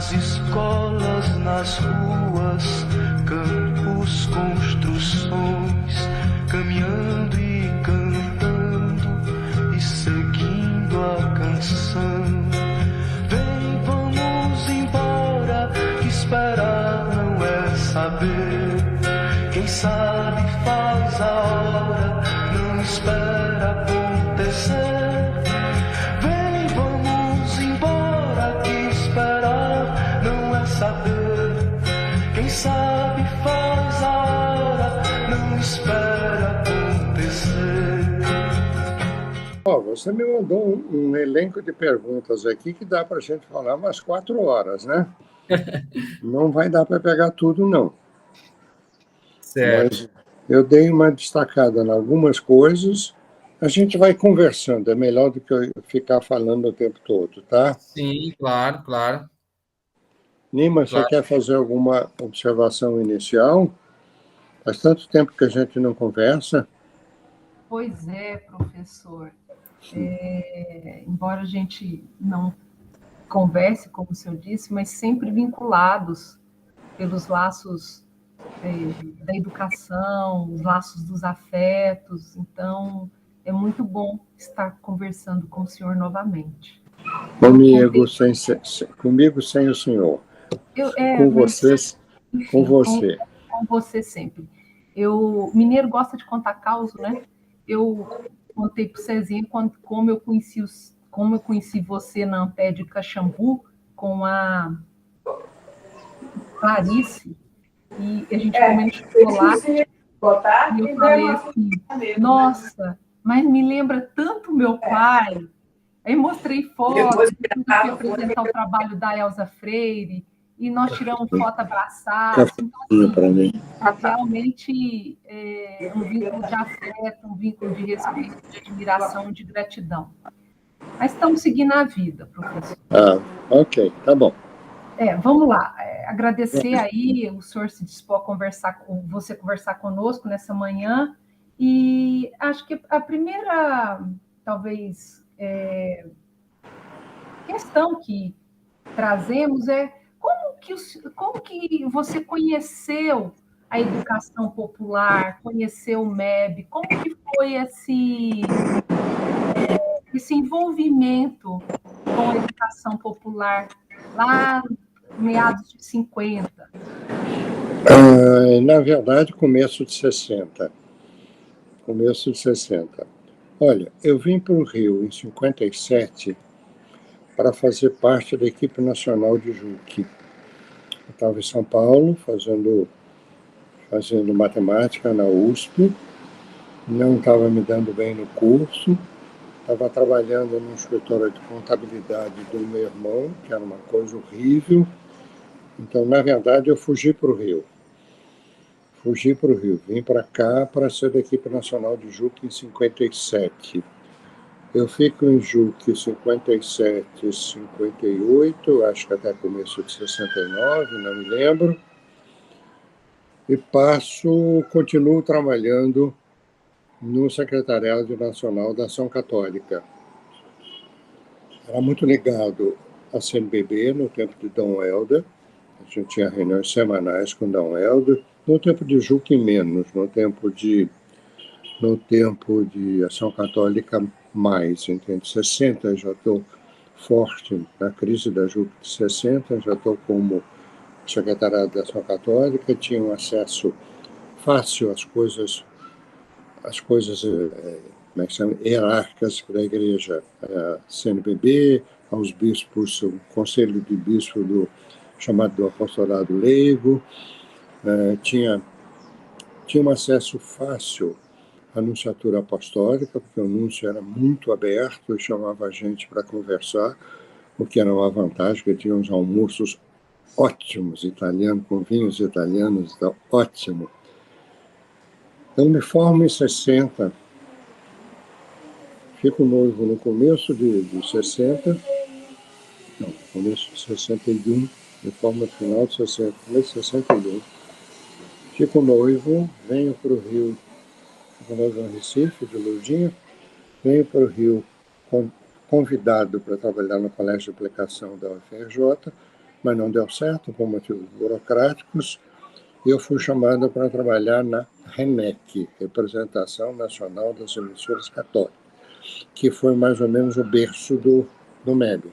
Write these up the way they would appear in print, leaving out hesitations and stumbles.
nas escolas, nas ruas, campos, construções, caminhando e cantando e seguindo a canção. Vem, vamos embora, que esperar não é saber. Quem sabe faz a hora, não espera acontecer. Vem, vamos embora, que esperar não é saber. Quem sabe faz a hora, não espera acontecer. Você me mandou um elenco de perguntas aqui que dá para a gente falar umas 4 horas, né? Não vai dar para pegar tudo, não. Certo. Mas eu dei uma destacada em algumas coisas. A gente vai conversando, é melhor do que eu ficar falando o tempo todo, tá? Sim, claro, claro. Nima, você quer fazer alguma observação inicial? Faz tanto tempo que a gente não conversa. Pois é, professor. Embora a gente não converse, como o senhor disse, mas sempre vinculados pelos laços da educação, os laços dos afetos. Então, é muito bom estar conversando com o senhor novamente. Comigo sem o senhor. Com Enfim, você. Com você sempre. Mineiro gosta de contar causa, né? Eu contei para o Cezinha como eu conheci você na Ampé de Caxambu com a Clarice, e a gente comendo chocolate, e eu falei assim, nossa, mas me lembra tanto meu pai. Aí mostrei fotos, eu fui apresentar o trabalho da Elza Freire, e nós tiramos foto abraçados. Então, assim, realmente é um vínculo de afeto, um vínculo de respeito, de admiração, de gratidão. Mas estamos seguindo a vida, professor. Ok, tá bom. Vamos lá. Agradecer aí o senhor se dispor a conversar conosco nessa manhã. E acho que a primeira, talvez, questão que trazemos é como que você conheceu a educação popular, conheceu o MEB, como que foi esse envolvimento com a educação popular lá meados de 50? Na verdade, começo de 60. Olha, eu vim para o Rio em 57 para fazer parte da equipe nacional de JUC. Eu estava em São Paulo fazendo matemática na USP, não estava me dando bem no curso, estava trabalhando no escritório de contabilidade do meu irmão, que era uma coisa horrível. Então, na verdade, eu fugi para o Rio. Vim para cá para ser da equipe nacional de JUC em 57. Eu fico em JUC 57, 58, acho que até começo de 69, não me lembro. E continuo trabalhando no Secretariado Nacional da Ação Católica. Era muito ligado à CNBB no tempo de Dom Helder. A gente tinha reuniões semanais com Dom Helder. No tempo de JUC menos, no tempo de Ação Católica mais, entende? 60 já estou forte na crise da JUC de 60, já estou como secretariado da Ação Católica, tinha um acesso fácil às coisas como é que chama? Hierárquicas da igreja, CNBB, aos bispos, o conselho de bispo chamado do apostolado leigo, tinha um acesso fácil à nunciatura apostólica, porque o núncio era muito aberto e chamava a gente para conversar, o que era uma vantagem, porque tinha uns almoços ótimos, italianos, com vinhos italianos, então, ótimo. Então, me formo em 60, fico noivo no começo de 60, não, começo de 61, me formo no final de 60, começo de 61. Fico noivo, venho para o Rio, fico noivo no Recife, de Lourdinha, venho para o Rio convidado para trabalhar no Colégio de Aplicação da UFRJ, mas não deu certo por motivos burocráticos, e eu fui chamado para trabalhar na RENEC, Representação Nacional das Emissoras Católicas, que foi mais ou menos o berço do MEB.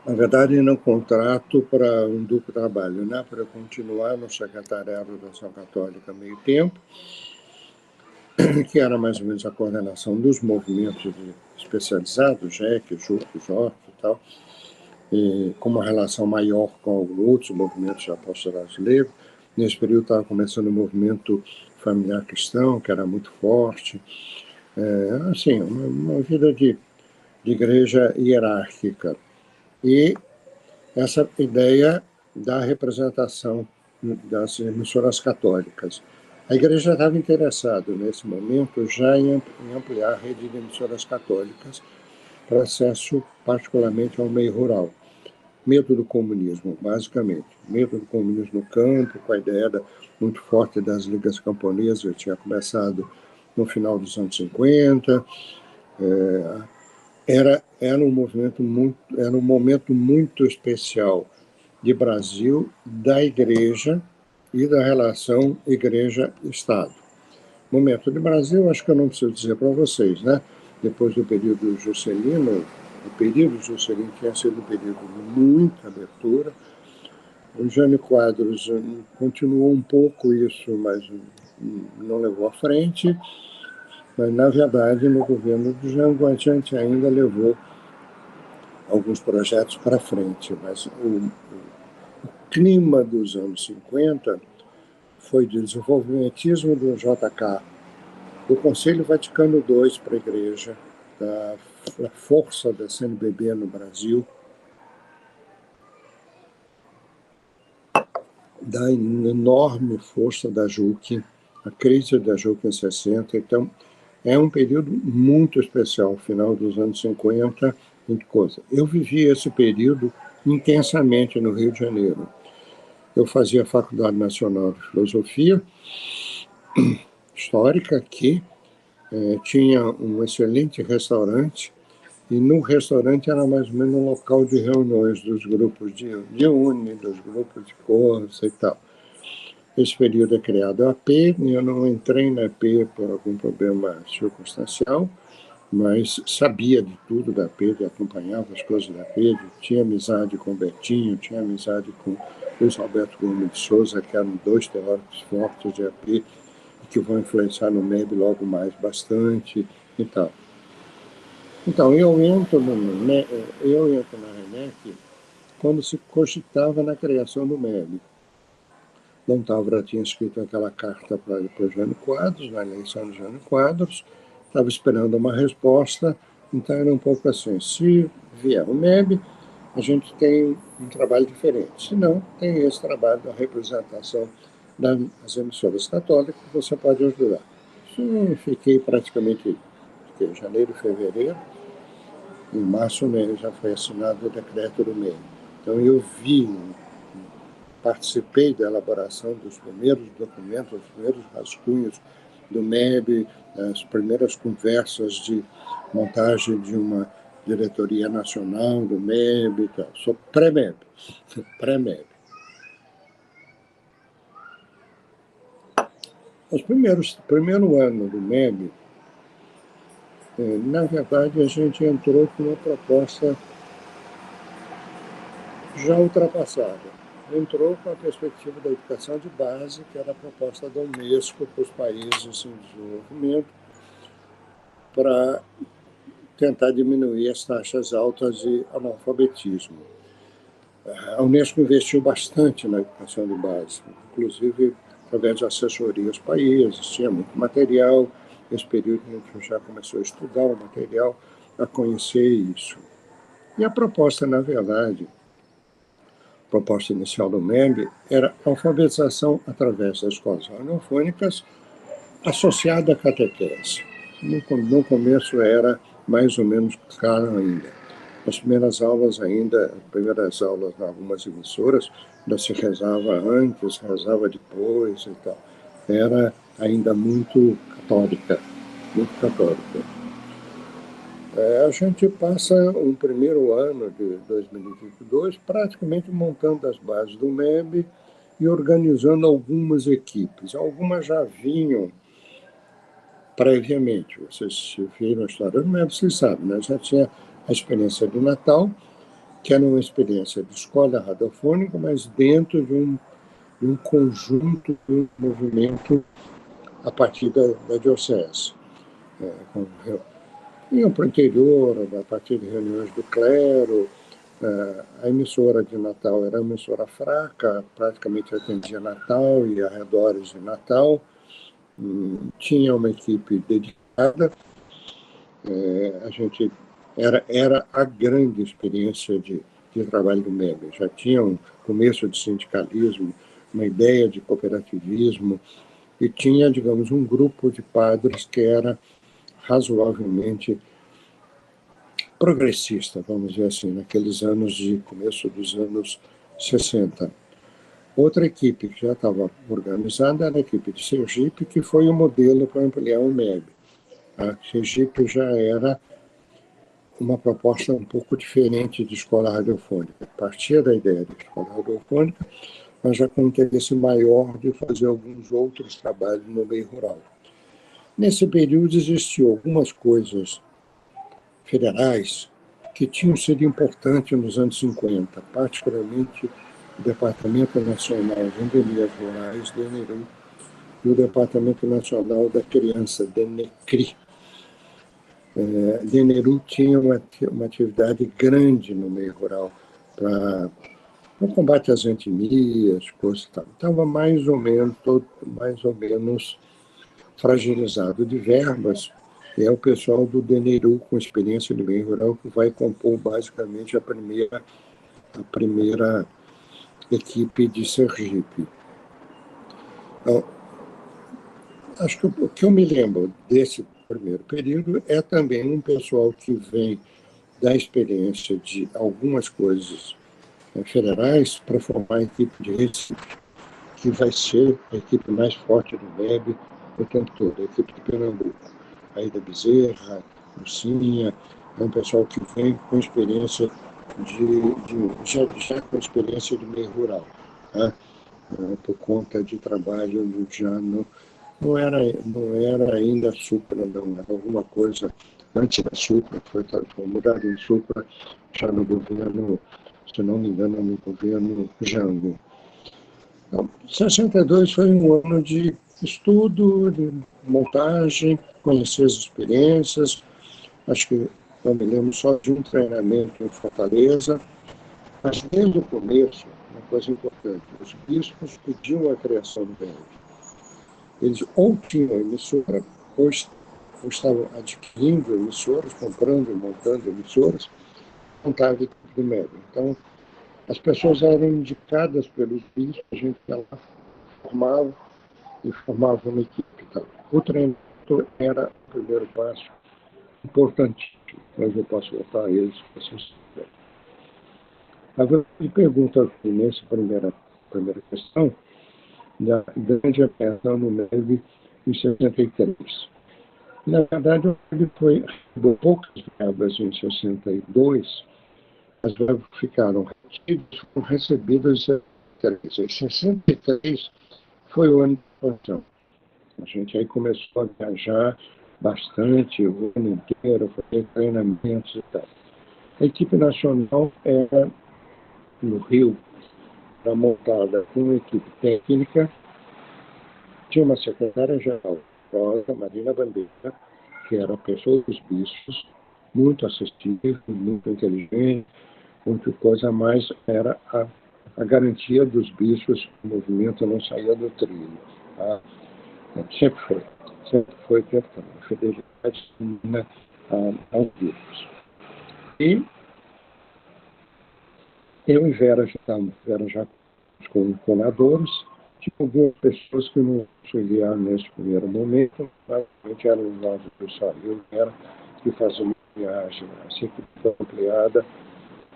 Na verdade, no contrato para um duplo trabalho, né? Para eu continuar no secretariado da Ação Católica meio tempo, que era mais ou menos a coordenação dos movimentos especializados, JEC, JUC, JOC e tal, e com uma relação maior com outros movimentos de apostolado brasileiro. Nesse período estava começando o movimento familiar cristão, que era muito forte. Assim, uma vida de igreja hierárquica. E essa ideia da representação das emissoras católicas. A igreja estava interessada, nesse momento, já em ampliar a rede de emissoras católicas para acesso, particularmente, ao meio rural. Medo do comunismo, basicamente. Medo do comunismo no campo, com a ideia muito forte das ligas camponesas, que tinha começado no final dos anos 50. Era um momento muito especial de Brasil, da igreja e da relação igreja-estado. Momento de Brasil, acho que eu não preciso dizer para vocês, né? Depois do período Juscelino, o período Juscelino tinha sido um período de muita abertura. O Jânio Quadros continuou um pouco isso, mas não levou à frente. Mas, na verdade, no governo do Jango, a gente ainda levou alguns projetos para frente. Mas o clima dos anos 50 foi de desenvolvimentismo do JK, do Conselho Vaticano II para a Igreja, da força da CNBB no Brasil, da enorme força da JUC, a crise da JUC em 60. Então, é um período muito especial, final dos anos 50, muita coisa. Eu vivi esse período intensamente no Rio de Janeiro. Eu fazia a Faculdade Nacional de Filosofia Histórica, que tinha um excelente restaurante, e no restaurante era mais ou menos um local de reuniões dos grupos de UNE, dos grupos de Corsa e tal. Esse período é criado a AP, eu não entrei na AP por algum problema circunstancial, mas sabia de tudo da AP, acompanhava as coisas da AP, tinha amizade com o Betinho, tinha amizade com Luiz Alberto Gomes de Souza, que eram dois teóricos fortes de AP, que vão influenciar no MEB logo mais bastante e tal. Então, eu entro na RENEC quando se cogitava na criação do MEB. Dom Távora tinha escrito aquela carta para o Jânio Quadros, na eleição do Jânio Quadros, estava esperando uma resposta, então era um pouco assim, se vier o MEB, a gente tem um trabalho diferente, se não, tem esse trabalho da representação das emissoras católicas, que você pode ajudar. Isso fiquei praticamente em janeiro e fevereiro, em março já foi assinado o decreto do MEB. Então eu participei da elaboração dos primeiros documentos, dos primeiros rascunhos do MEB, as primeiras conversas de montagem de uma diretoria nacional do MEB e tal. Sou pré-MEB. Primeiro ano do MEB, na verdade, a gente entrou com uma proposta já ultrapassada. Entrou com a perspectiva da educação de base, que era a proposta da Unesco para os países em desenvolvimento, para tentar diminuir as taxas altas de analfabetismo. A Unesco investiu bastante na educação de base, inclusive através de assessoria aos países, tinha muito material. Nesse período a gente já começou a estudar o material, a conhecer isso. E a proposta, na verdade, a proposta inicial do MEB era alfabetização através das escolas radiofônicas associada à catequese. No começo era mais ou menos claro ainda. As primeiras aulas em algumas emissoras, ainda se rezava antes, rezava depois e tal. Era ainda muito católica, muito católica. A gente passa um primeiro ano de 2022 praticamente montando as bases do MEB e organizando algumas equipes. Algumas já vinham previamente. Vocês viram a história do MEB, vocês sabem, né? Já tinha a experiência de Natal, que era uma experiência de escola radiofônica, mas dentro de um conjunto de um movimento a partir da diocese. Iam para o interior, a partir de reuniões do clero. A emissora de Natal era uma emissora fraca, praticamente atendia Natal e arredores de Natal. Tinha uma equipe dedicada. A gente era a grande experiência de trabalho do MEB. Já tinha um começo de sindicalismo, uma ideia de cooperativismo, e tinha, digamos, um grupo de padres que era razoavelmente progressista, vamos dizer assim, naqueles anos de começo dos anos 60. Outra equipe que já estava organizada era a equipe de Sergipe, que foi o modelo para ampliar o MEB. A Sergipe já era uma proposta um pouco diferente de escola radiofônica. Partia da ideia de escola radiofônica, mas já com um interesse maior de fazer alguns outros trabalhos no meio rural. Nesse período existiam algumas coisas federais que tinham sido importantes nos anos 50, particularmente o Departamento Nacional de Endemias Rurais, DENERU, e o Departamento Nacional da Criança, DENECRI. DENERU tinha uma atividade grande no meio rural para o combate às endemias, coisas e tal. Estava mais ou menos fragilizado de verbas. É o pessoal do DENERU, com experiência de meio rural, que vai compor basicamente a primeira equipe de Sergipe. Então, acho que o que eu me lembro desse primeiro período é também um pessoal que vem da experiência de algumas coisas federais para formar a equipe de Recife, que vai ser a equipe mais forte do MEB o tempo todo, a equipe de Pernambuco. Aida Bezerra, Lucinha, é um pessoal que vem com experiência já com experiência de meio rural, tá? Por conta de trabalho já não era ainda Supra, não, era alguma coisa antes da Supra, foi mudado em Supra já no governo, se não me engano, no governo Jango. Então, 62 foi um ano de estudo, de montagem, conhecer as experiências. Acho que eu me lembro só de um treinamento em Fortaleza, mas desde o começo, uma coisa importante, os bispos pediam a criação do MEB. Eles ou tinham emissora, ou estavam adquirindo emissoras, comprando e montando emissoras, montavam a equipe do MEB. Então, as pessoas eram indicadas pelos bispos, a gente ia lá, formava uma equipe. Então, o treinamento era o primeiro passo importantíssimo, mas eu posso voltar a eles, se vocês quiserem. Agora, me pergunta aqui, nessa primeira questão, da grande ampliação no MEB em 63. Na verdade, o MEB foi poucas verbas em 62, as verbas ficaram recebidas em 63. Em 63 foi o ano de expansão. A gente aí começou a viajar bastante o ano inteiro, fazer treinamentos e tal. A equipe nacional era no Rio, era montada com uma equipe técnica, tinha uma secretária-geral, Rosa Marina Bandeira, que era a pessoa dos bispos, muito acessível, muito inteligente, outra coisa a mais era a garantia dos bispos que o movimento não saía do trilho. Tá? Sempre foi questão, a fidelidade aos bispos. E eu e Vera já estávamos como coladores, tinha algumas pessoas que não auxiliaram nesse primeiro momento, basicamente eram os nossos pessoal, eu e Vera, que fazíamos viagem, assim que foi ampliada,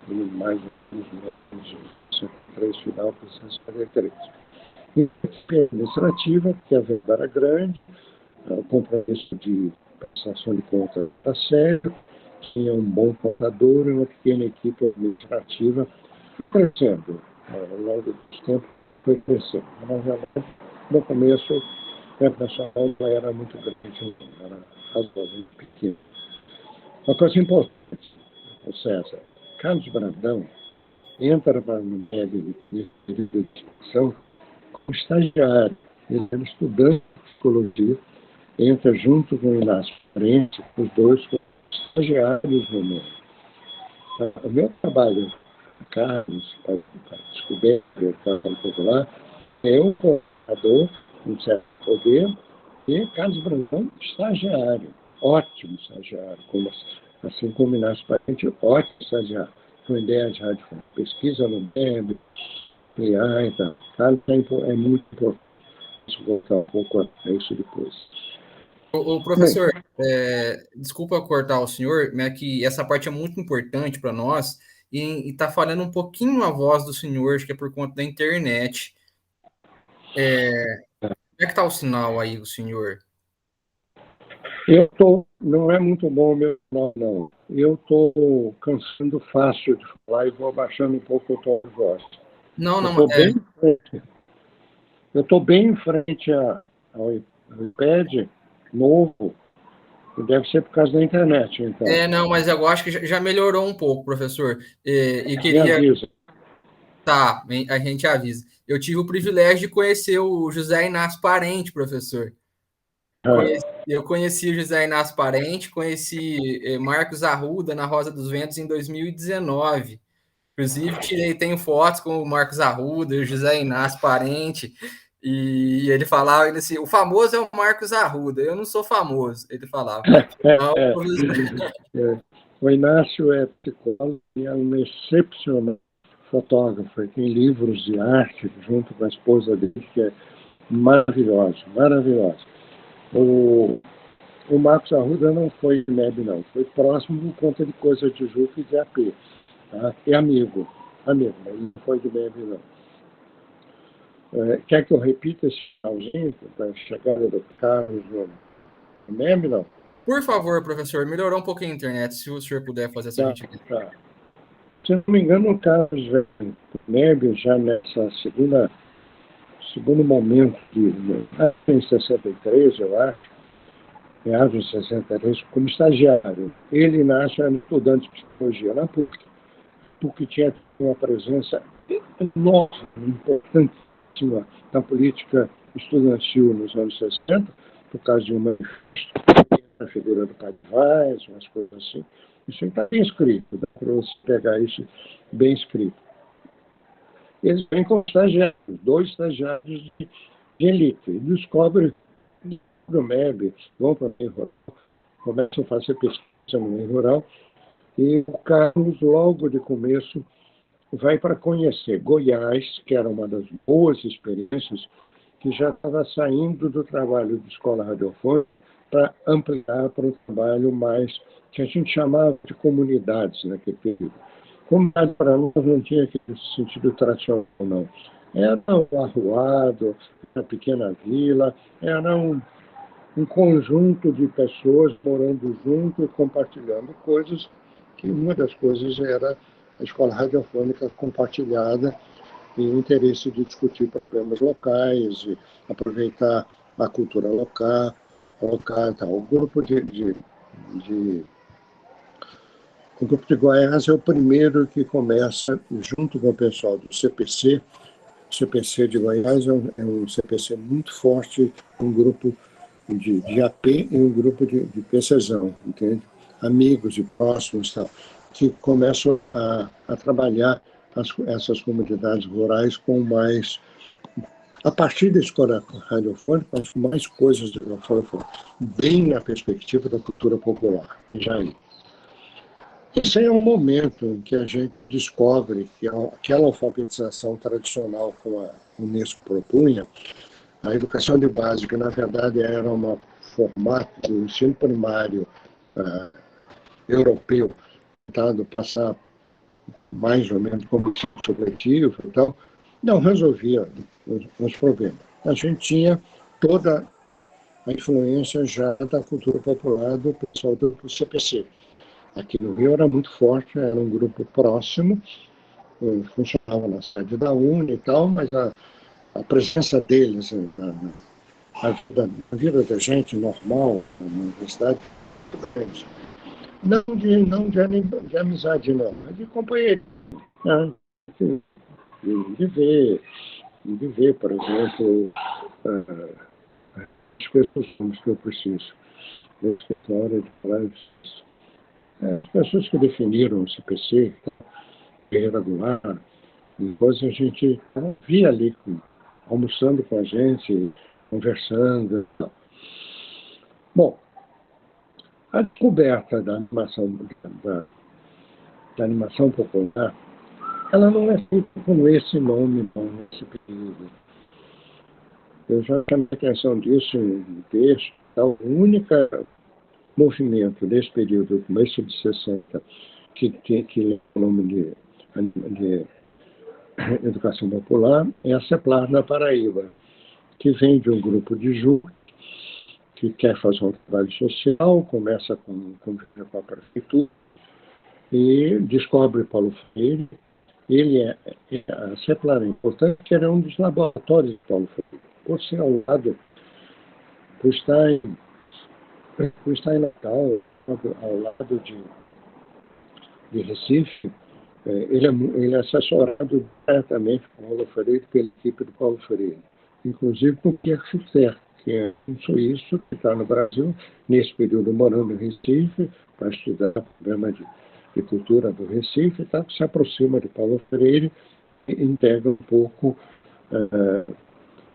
em mais uns meses, 63 final para 63. E a equipe administrativa, que a verba era grande, o compromisso de prestação de conta está sério, tinha um bom contador e uma pequena equipe administrativa, crescendo. Ao longo do tempo, foi crescendo. Mas, na verdade, no começo, o Tempo Nacional não era muito grande, era razoavelmente pequeno. Uma coisa importante, César, Carlos Brandão entra para o MEB de Educação como estagiário. Ele era estudante de psicologia, entra junto com o Inácio Parente, os dois como estagiários no MEB. O meu trabalho, Carlos, para descobrir o trabalho popular, é um coordenador, um certo poder, e Carlos Brandão, estagiário, ótimo estagiário, assim como Inácio Parente, ótimo estagiário, com ideia de rádio, pesquisa no MEB, PA e tal. Carlos é muito importante. Vou voltar um pouco a isso depois. O professor, desculpa cortar o senhor, mas que essa parte é muito importante para nós e está falhando um pouquinho a voz do senhor, acho que é por conta da internet. Como é que está o sinal aí, o senhor? Não é muito bom o meu sinal, não. Eu estou cansando fácil de falar e vou abaixando um pouco o tom de voz. Não. Eu estou bem em frente ao iPad novo, e deve ser por causa da internet, então. Não, mas eu acho que já melhorou um pouco, professor. E queria... Me avisa. Tá, a gente avisa. Eu tive o privilégio de conhecer o José Inácio Parente, professor. Eu conheci o José Inácio Parente, conheci Marcos Arruda na Rosa dos Ventos em 2019. Inclusive, tenho fotos com o Marcos Arruda, o José Inácio Parente, e ele falava, ele assim, o famoso é o Marcos Arruda, eu não sou famoso, ele falava. O Inácio é psicólogo e é um excepcional fotógrafo, ele tem livros de arte junto com a esposa dele, que é maravilhosa. O Marcos Arruda não foi MEB, não, foi próximo por conta de coisa de Juca e de AP. Tá? É amigo, mas não foi de MEB, não. Quer que eu repita esse finalzinho para a chegada do Carlos no MEB, não? Por favor, professor, melhorou um pouquinho a internet, se o senhor puder fazer essa gentileza. Tá. Se não me engano, o Carlos veio para o MEB já nessa segundo momento, em 63, eu acho, meados de 63, como estagiário. Ele nasce estudante de psicologia na PUC, porque tinha uma presença enorme, importantíssima na política estudantil nos anos 60, por causa de uma figura do Padre Vaz, umas coisas assim. Isso está bem escrito, dá para você pegar isso bem escrito. Eles vêm como estagiários, 2 estagiários de elite, e descobrem o MEB, vão para o meio rural, começam a fazer pesquisa no meio rural, e o Carlos, logo de começo, vai para conhecer Goiás, que era uma das boas experiências, que já estava saindo do trabalho de escola radiofônica para ampliar para um trabalho mais, que a gente chamava de comunidades naquele período. Comunidade para nós não tinha aquele sentido tradicional, não. Era um arruado, uma pequena vila, era um conjunto de pessoas morando junto e compartilhando coisas, que uma das coisas era a escola radiofônica compartilhada e o interesse de discutir problemas locais, e aproveitar a cultura local. Então, o grupo de Goiás é o primeiro que começa, junto com o pessoal do CPC. O CPC de Goiás é um CPC muito forte, um grupo de AP e um grupo de PCzão, entende? Amigos e próximos, tal, que começam a trabalhar essas comunidades rurais com mais, a partir da escola radiofônica, com mais coisas de radiofônica, bem na perspectiva da cultura popular, já aí. Esse é um momento em que a gente descobre que aquela alfabetização tradicional como a Unesco propunha, a educação de base, que na verdade era um formato do ensino primário europeu, tentado passar mais ou menos como supletivo e tal, não resolvia os problemas. A gente tinha toda a influência já da cultura popular do pessoal do CPC. aqui no Rio era muito forte, era um grupo próximo, funcionava na sede da UNE e tal, mas a presença deles na vida da gente normal, na universidade, não de amizade, não, mas de companheirismo, né? De ver, por exemplo, as pessoas que eu preciso no escritório de falar as pessoas que definiram o CPC, Ferreira Goulart, e coisas a gente via ali, almoçando com a gente, conversando. Bom, a descoberta da animação popular, ela não é feita com esse nome, não, nesse período. Eu já chamei a atenção disso em texto. O único movimento desse período, começo de 60, que leva o nome de educação popular, é a CEPLAR na Paraíba, que vem de um grupo de jovens que quer fazer um trabalho social, começa com a prefeitura e descobre Paulo Freire. A CEPLAR é importante porque ele é um dos laboratórios de Paulo Freire, por ser ao lado, por estar em Natal, ao lado de Recife. Ele é assessorado diretamente por Paulo Freire, pela equipe do Paulo Freire, inclusive por Pierre Schuster, que é um suíço que está no Brasil, nesse período morando em Recife, para estudar o problema de cultura do Recife, tá? Se aproxima de Paulo Freire e integra um pouco,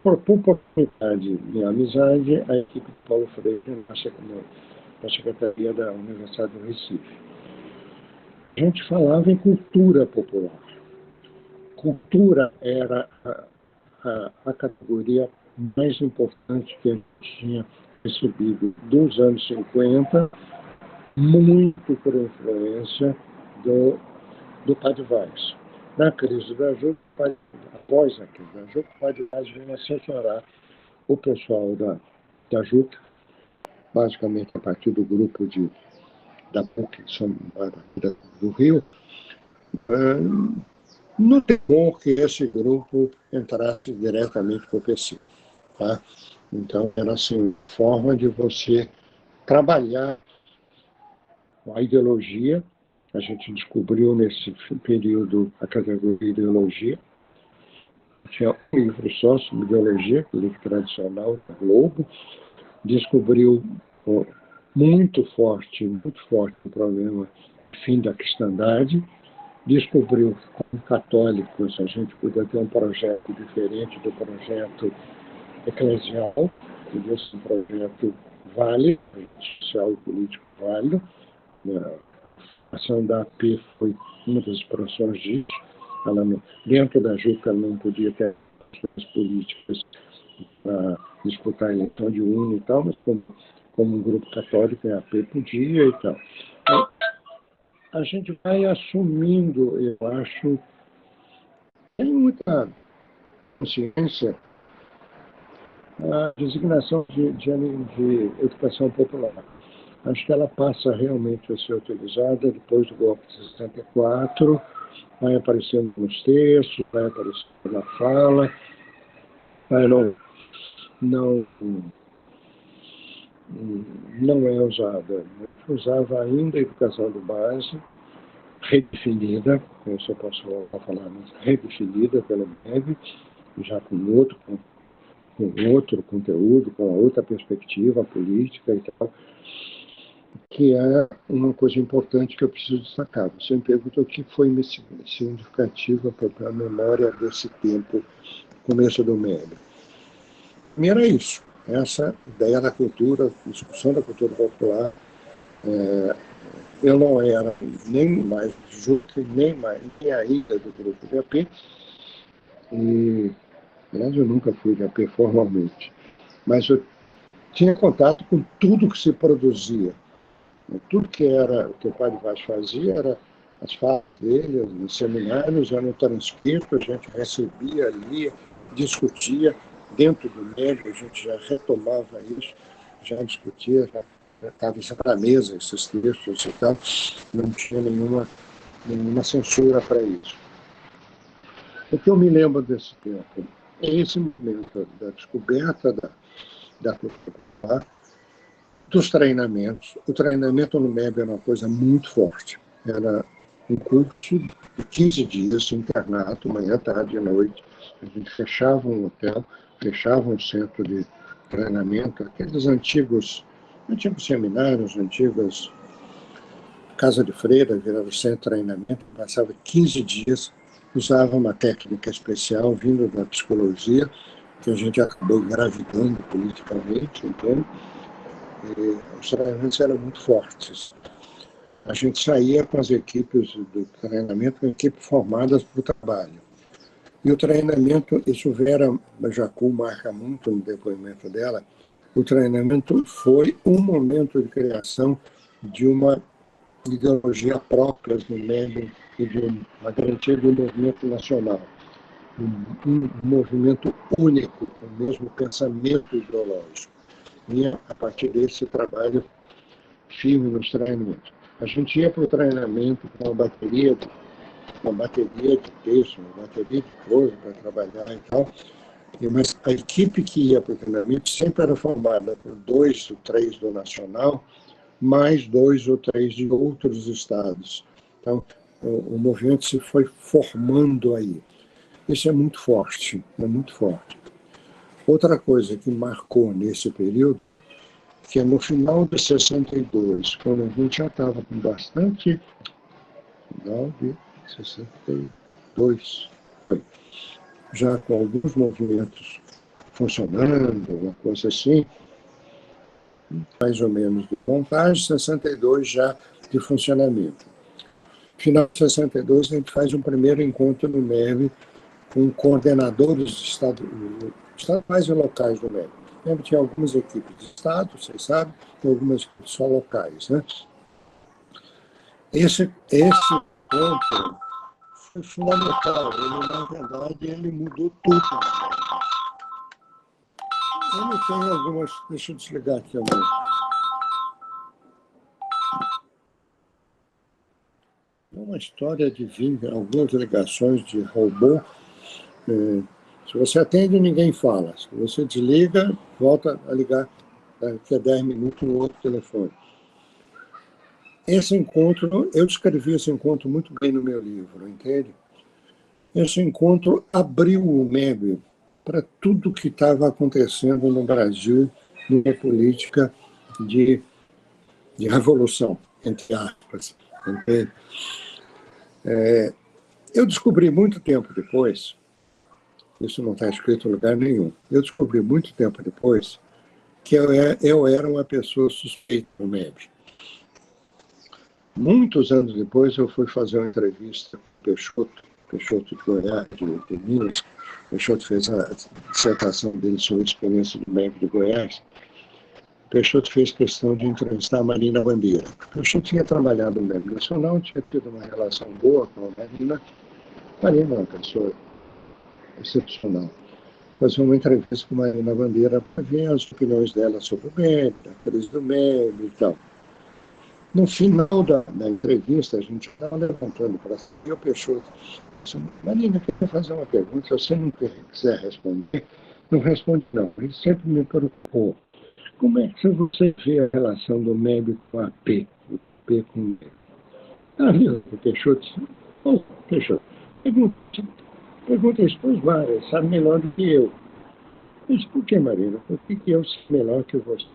por oportunidade e amizade, a equipe de Paulo Freire na Secretaria da Universidade do Recife. A gente falava em cultura popular. Cultura era a categoria mais importante que a gente tinha recebido dos anos 50, muito por influência do Padre Vaz. Na crise da JUC, após a crise da JUC, o Padre Vaz veio assessorar o pessoal da JUC, basicamente a partir do grupo da PUC do Rio, no temor que esse grupo entrasse diretamente para o PC. Tá? Então, era assim, forma de você trabalhar a ideologia. A gente descobriu nesse período a categoria ideologia. Tinha um livro só sobre ideologia, o livro tradicional da Globo. Descobriu muito forte o problema fim da cristandade. Descobriu, como católicos, a gente podia ter um projeto diferente do projeto eclesial, podia ser um projeto válido, social e político válido. A ação da AP foi uma das expressões disso. Dentro da JUC, ela não podia ter ações políticas para disputar a eleição de UNE e tal, mas como um grupo católico, a AP podia e tal. Então, a gente vai assumindo, eu acho, tem muita consciência, a designação de educação popular. Acho que ela passa realmente a ser utilizada depois do golpe de 64, vai aparecendo nos textos, vai aparecendo na fala, mas não é usada. Usava ainda a educação de base, redefinida, se eu posso falar, mas redefinida pelo MEB, já com outro conteúdo, com outra perspectiva política e tal, que é uma coisa importante que eu preciso destacar. Você me perguntou o que foi significativo para a memória desse tempo, começo do MEB. Primeiro é isso, essa ideia da cultura, discussão da cultura popular. Eu não era nem mais JUC, nem ainda do grupo de AP, e, aliás, eu nunca fui de AP formalmente, mas eu tinha contato com tudo que se produzia. Tudo que o Padre Vaz fazia era as falas dele, os seminários eram transcritos, a gente recebia, lia, discutia. Dentro do MEB, a gente já retomava isso, já discutia, já estava em cima da mesa, esses textos e tal, não tinha nenhuma censura para isso. O que eu me lembro desse tempo é esse momento da descoberta da cultura popular, dos treinamentos. O treinamento no MEB era uma coisa muito forte. Era um curso de 15 dias, internato, manhã, tarde e noite. A gente fechava um hotel, fechava um centro de treinamento, aqueles antigos seminários, antigas casa de freira, virava centro de treinamento, passava 15 dias, usava uma técnica especial vindo da psicologia, que a gente acabou engravidando politicamente, entende? E os treinamentos eram muito fortes. A gente saía com as equipes do treinamento, com equipes formadas para o trabalho. E o treinamento, isso Vera Jacu marca muito no depoimento dela, o treinamento foi um momento de criação de uma ideologia própria do MEB e de uma garantia do movimento nacional. Um movimento único, com o mesmo pensamento ideológico. E a partir desse trabalho firme nos treinamentos. A gente ia para o treinamento com uma bateria de texto, uma bateria de coisa para trabalhar e tal. Mas a equipe que ia para o treinamento sempre era formada por 2 ou 3 do Nacional, mais 2 ou 3 de outros estados. Então, o movimento se foi formando aí. Isso é muito forte, é muito forte. Outra coisa que marcou nesse período, que é no final de 62, quando a gente já estava com bastante... Final de 62, já com alguns movimentos funcionando, uma coisa assim, mais ou menos de montagem, 62 já de funcionamento. Final de 62, a gente faz um primeiro encontro no MEB com coordenadores estaduais e locais do MEB. O MEB tinha algumas equipes de estado, vocês sabem, e algumas só locais, né? Esse encontro foi fundamental. Ele, na verdade, ele mudou tudo. Ele tem algumas... Deixa eu desligar aqui a mão. Uma história de algumas ligações de robô. Se você atende, ninguém fala. Se você desliga, volta a ligar daqui a 10 minutos no outro telefone. Esse encontro, eu descrevi esse encontro muito bem no meu livro, entende? Esse encontro abriu o MEB para tudo que estava acontecendo no Brasil, numa política de revolução, entre aspas. Entende? Eu descobri muito tempo depois, isso não está escrito em lugar nenhum, eu descobri muito tempo depois que eu era uma pessoa suspeita no MEB. Muitos anos depois, eu fui fazer uma entrevista com Peixoto de Goiás, de Minas. Peixoto fez a dissertação dele sobre a experiência do MEB de Goiás. Peixoto fez questão de entrevistar a Marina Bandeira. Peixoto tinha trabalhado no MEB Nacional, tinha tido uma relação boa com a Marina. Marina é uma pessoa excepcional. Fazer uma entrevista com a Marina Bandeira para ver as opiniões dela sobre o MEB, a crise do MEB e tal. No final da entrevista, a gente estava levantando para cima, e o Peixoto disse: Marina, eu queria fazer uma pergunta, se você não quiser responder, não responde não. Ele sempre me preocupou. Como é que você vê a relação do MEB com a AP, o P com o MEB? O Peixoto disse: Peixoto, pergunta isso para os vários, sabe melhor do que eu. Eu disse: por que, Marina? Por que eu sei melhor que você?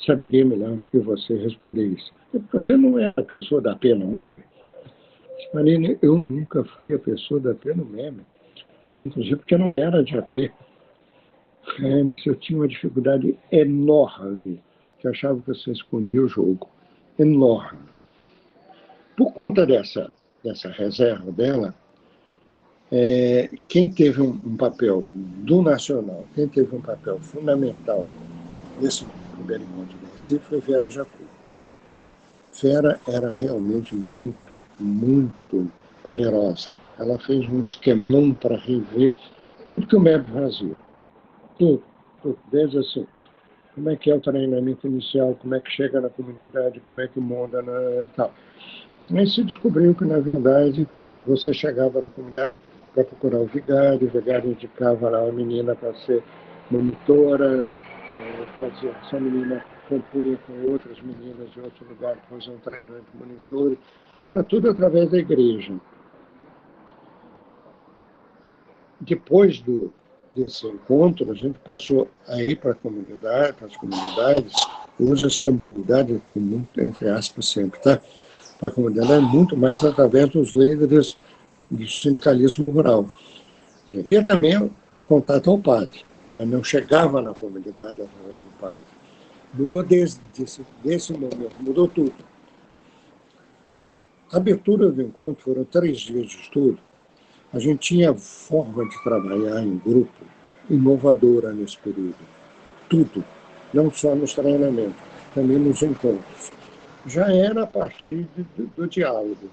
Saberia melhor que você responder isso. Porque não é a pessoa da pena, não. Marina, eu nunca fui a pessoa da pena no MEB, inclusive porque eu não era de AP. Eu tinha uma dificuldade enorme, que eu achava que você escondia o jogo. Enorme. Por conta dessa reserva dela, quem teve um papel do Nacional, quem teve um papel fundamental nesse primeiro encontro dele foi Vera Jacu. Vera era realmente muito poderosa. Ela fez um esquemão para rever tudo que o MEB fazia. Tudo. Desde assim, como é que é o treinamento inicial, como é que chega na comunidade, como é que monta, tal. Aí se descobriu que, na verdade, você chegava na comunidade para procurar o vigário indicava lá a menina para ser monitora, fazia essa menina compunha com outras meninas de outro lugar que faziam treinamento monitor, tudo através da igreja. Depois desse encontro, a gente passou a ir para a comunidade, para as comunidades, usa essa comunidade com muito, entre aspas, sempre, tá? A comunidade é muito mais através dos líderes do sindicalismo rural. E também o contato ao padre. Eu não chegava na comunidade através do padre. Mudou desse momento, mudou tudo. A abertura do encontro foram 3 dias de estudo. A gente tinha forma de trabalhar em grupo inovadora nesse período. Tudo, não só nos treinamentos, também nos encontros. Já era a partir do diálogo.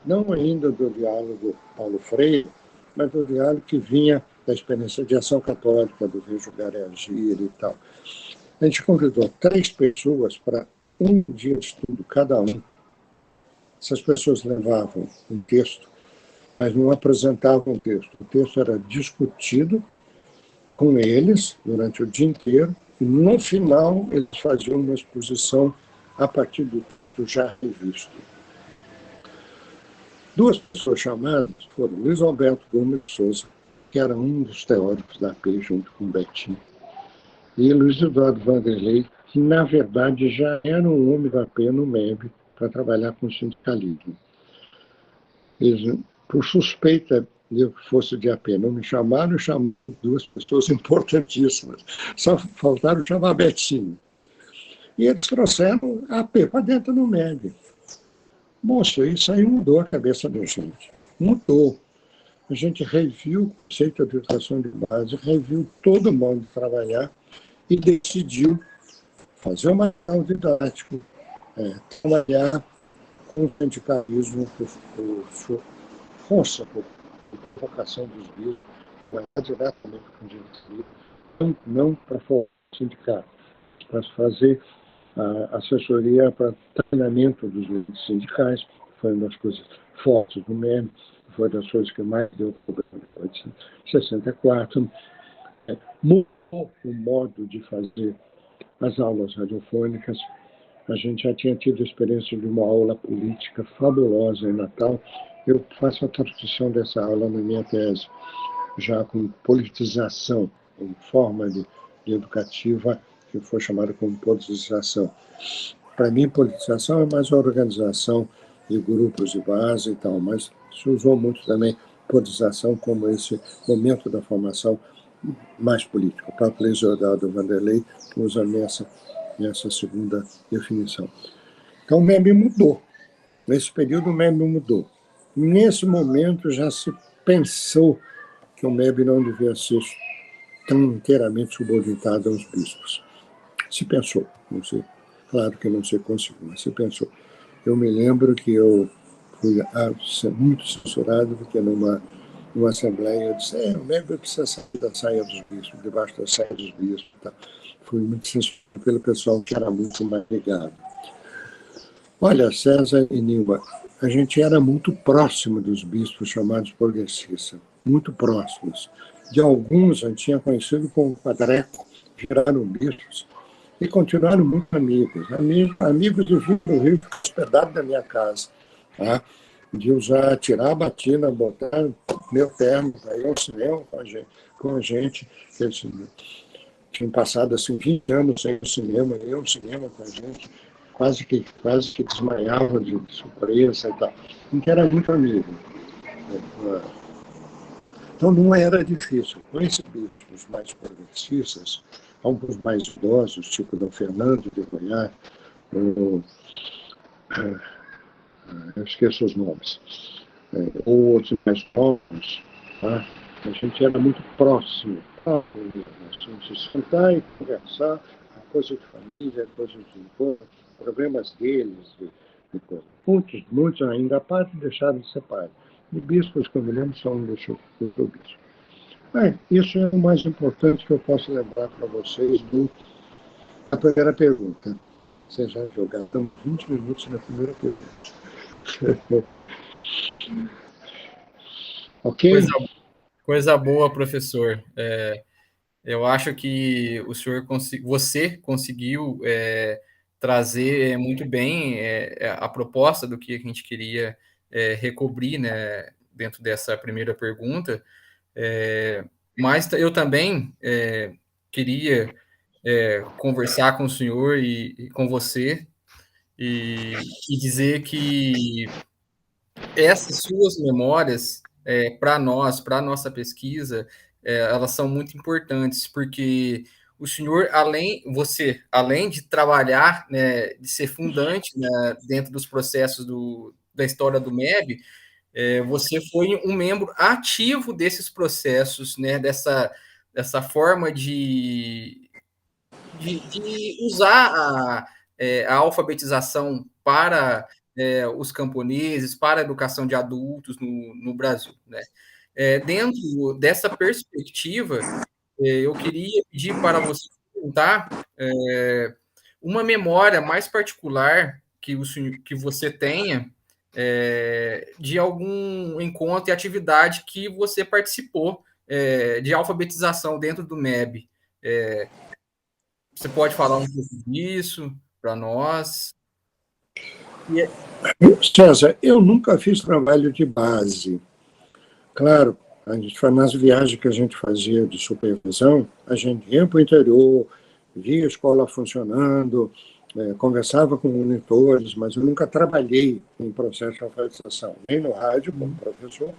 Não ainda do diálogo Paulo Freire, mas do diálogo que vinha da experiência de ação católica, do Ver, Julgar e Agir e tal. A gente convidou 3 pessoas para um dia de estudo, cada um. Essas pessoas levavam um texto, mas não apresentavam o texto. O texto era discutido com eles durante o dia inteiro, e no final eles faziam uma exposição a partir do já revisto. 2 pessoas chamadas foram Luiz Alberto Gomes de Souza, que era um dos teóricos da AP, junto com o Betinho, e Luiz Eduardo Vanderlei, que, na verdade, já era um homem da AP no MEB para trabalhar com sindicalismo. Eles, por suspeita de eu que fosse de AP, não me chamaram, eu chamei 2 pessoas importantíssimas. Só faltaram chamar Betinho. E eles trouxeram a AP para dentro do MEB. Moço, isso aí mudou a cabeça da gente. Mudou. A gente reviu o conceito de educação de base, reviu todo o modo de trabalhar e decidiu fazer um material didático, trabalhar com o sindicalismo por força, por vocação dos bispos, trabalhar diretamente com o sindicalismo, não para formar sindicato, para fazer a assessoria para treinamento dos líderes sindicais, foi uma das coisas fortes do MEB, foi das coisas que mais deu problema depois de 64. Mudou o modo de fazer as aulas radiofônicas. A gente já tinha tido a experiência de uma aula política fabulosa em Natal. Eu faço a tradução dessa aula na minha tese, já com politização, em forma de educativa, que foi chamada como politização. Para mim, politização é mais uma organização de grupos de base e tal, mas se usou muito também politização como esse momento da formação mais política. O próprio Luiz Eduardo Vanderlei usa nessa segunda definição. Então, o MEB mudou. Nesse período, o MEB mudou. Nesse momento, já se pensou que o MEB não devia ser tão inteiramente subordinado aos bispos. Se pensou, não sei, claro que não se conseguiu, mas se pensou. Eu me lembro que eu fui muito censurado, porque numa assembleia eu disse, o MEB precisa sair da saia dos bispos, debaixo da saia dos bispos. Tá? Fui muito censurado pelo pessoal que era muito mais ligado. Olha, César e Nilma, a gente era muito próximo dos bispos chamados progressistas, muito próximos. De alguns a gente tinha conhecido como Padreco, viraram bispos, e continuaram muito amigos. Amigos de vir para o Rio, hospedado na minha casa. Tá? De usar, tirar a batina, botar meu terno para ir ao cinema com a gente. Eles tinham passado assim, 20 anos sem ir ao cinema, iam ao cinema com a gente, quase que desmaiava de surpresa e tal. Então era muito amigo. Então não era difícil. Com esses bispos mais progressistas, alguns mais idosos, tipo Dom Fernando de Goiás, eu esqueço os nomes, ou outros mais novos, tá? A gente era muito próximo. Nós tínhamos que se sentar e conversar, coisa de família, coisa de encontro, problemas deles, de coisa. Muitos ainda, a parte deixaram de ser pai. E bispos, como eu me lembro, só um deixou o bispo. Isso é o mais importante que eu posso lembrar para vocês A primeira pergunta. Você já jogaram? Estamos 20 minutos na primeira pergunta. Ok? Coisa boa, professor. Eu acho que você conseguiu trazer muito bem a proposta do que a gente queria recobrir, né, dentro dessa primeira pergunta. Mas eu também queria conversar com o senhor e com você e dizer que essas suas memórias, para nós, para a nossa pesquisa, elas são muito importantes, porque o senhor, além de trabalhar, né, de ser fundante, né, dentro dos processos da história do MEB, você foi um membro ativo desses processos, né, dessa forma de usar a alfabetização para os camponeses, para a educação de adultos no Brasil, né? Dentro dessa perspectiva, eu queria pedir para você contar uma memória mais particular que você tenha de algum encontro e atividade que você participou de alfabetização dentro do MEB. Você pode falar um pouco disso para nós? César, eu nunca fiz trabalho de base. Claro, nas viagens que a gente fazia de supervisão, a gente ia para o interior, via a escola funcionando, conversava com monitores, mas eu nunca trabalhei em processo de alfabetização, nem no rádio como professor,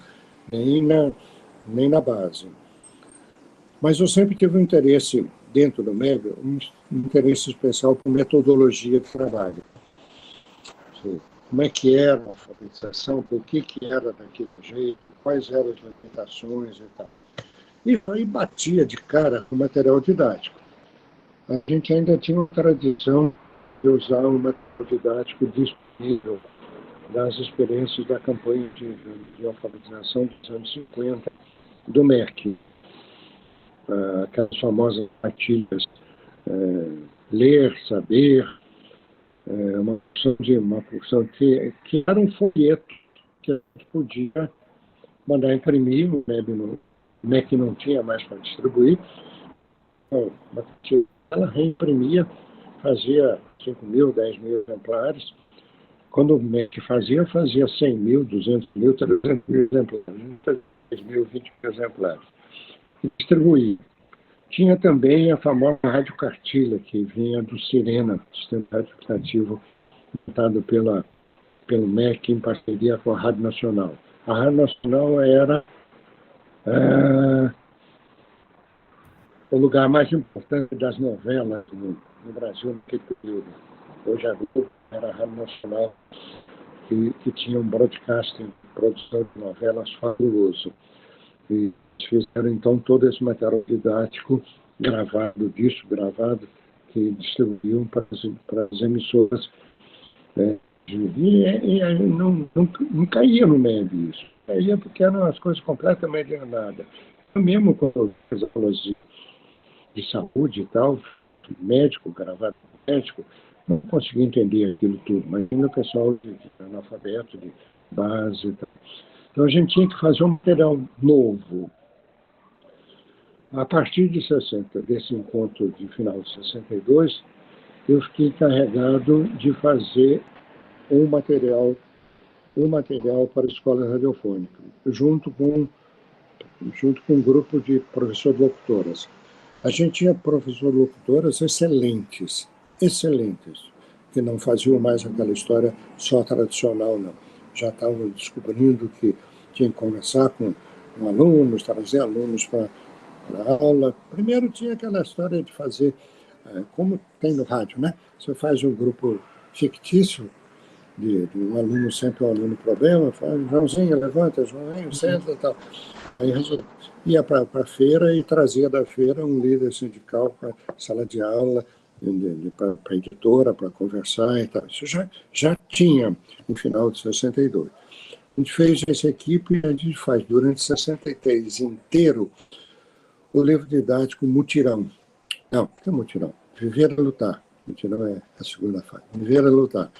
nem na base. Mas eu sempre tive um interesse, dentro do MEB, um interesse especial por metodologia de trabalho. Como é que era a alfabetização, por que era daquele jeito, quais eram as limitações e tal. E aí batia de cara com o material didático. A gente ainda tinha uma tradição de usar um material didático disponível das experiências da campanha de alfabetização dos anos 50 do MEC. Aquelas famosas cartilhas, ler, saber, uma porção que era um folheto que a gente podia mandar imprimir, o MEC não tinha mais para distribuir, então, ela reimprimia, fazia 5 mil, 10 mil exemplares. Quando o MEC fazia 100 mil, 200 mil, 300 mil exemplares, 10 mil, 20 mil exemplares. E distribuía. Tinha também a famosa Rádio Cartilha, que vinha do Sirena, sistema radioactivo montado pelo MEC em parceria com a Rádio Nacional. A Rádio Nacional era o lugar mais importante das novelas no Brasil naquele período. Hoje a Globo era a Rádio Nacional, que tinha um broadcasting, produção de novelas fabuloso. E fizeram, então, todo esse material didático gravado, que distribuíam para as emissoras. E não caía no MEB isso. Caía porque eram as coisas completamente erradas. Eu mesmo, quando eu fiz aulas de saúde e tal, médico, gravado médico, não conseguia entender aquilo tudo. Mas ainda o pessoal de analfabeto, de base e tal. Então, a gente tinha que fazer um material novo. A partir de 60, desse encontro de final de 62, eu fiquei encarregado de fazer um material para a escola radiofônica, junto com um grupo de professores locutoras. A gente tinha professores locutoras excelentes, que não faziam mais aquela história só tradicional, não. Já estavam descobrindo que tinha que conversar com alunos, trazer alunos para a aula. Primeiro tinha aquela história de fazer, como tem no rádio, né? Você faz um grupo fictício de um aluno, sempre um aluno problema, fala, Joãozinho, levanta, Joãozinho, senta e tal. Aí ia para a feira e trazia da feira um líder sindical para a sala de aula, para a editora, para conversar e tal. Isso já tinha no final de 62. A gente fez essa equipe e a gente faz durante 63 inteiro o livro didático Mutirão. Não, que é Mutirão? Viver a Lutar, que não é a segunda fase, Viver a Lutar.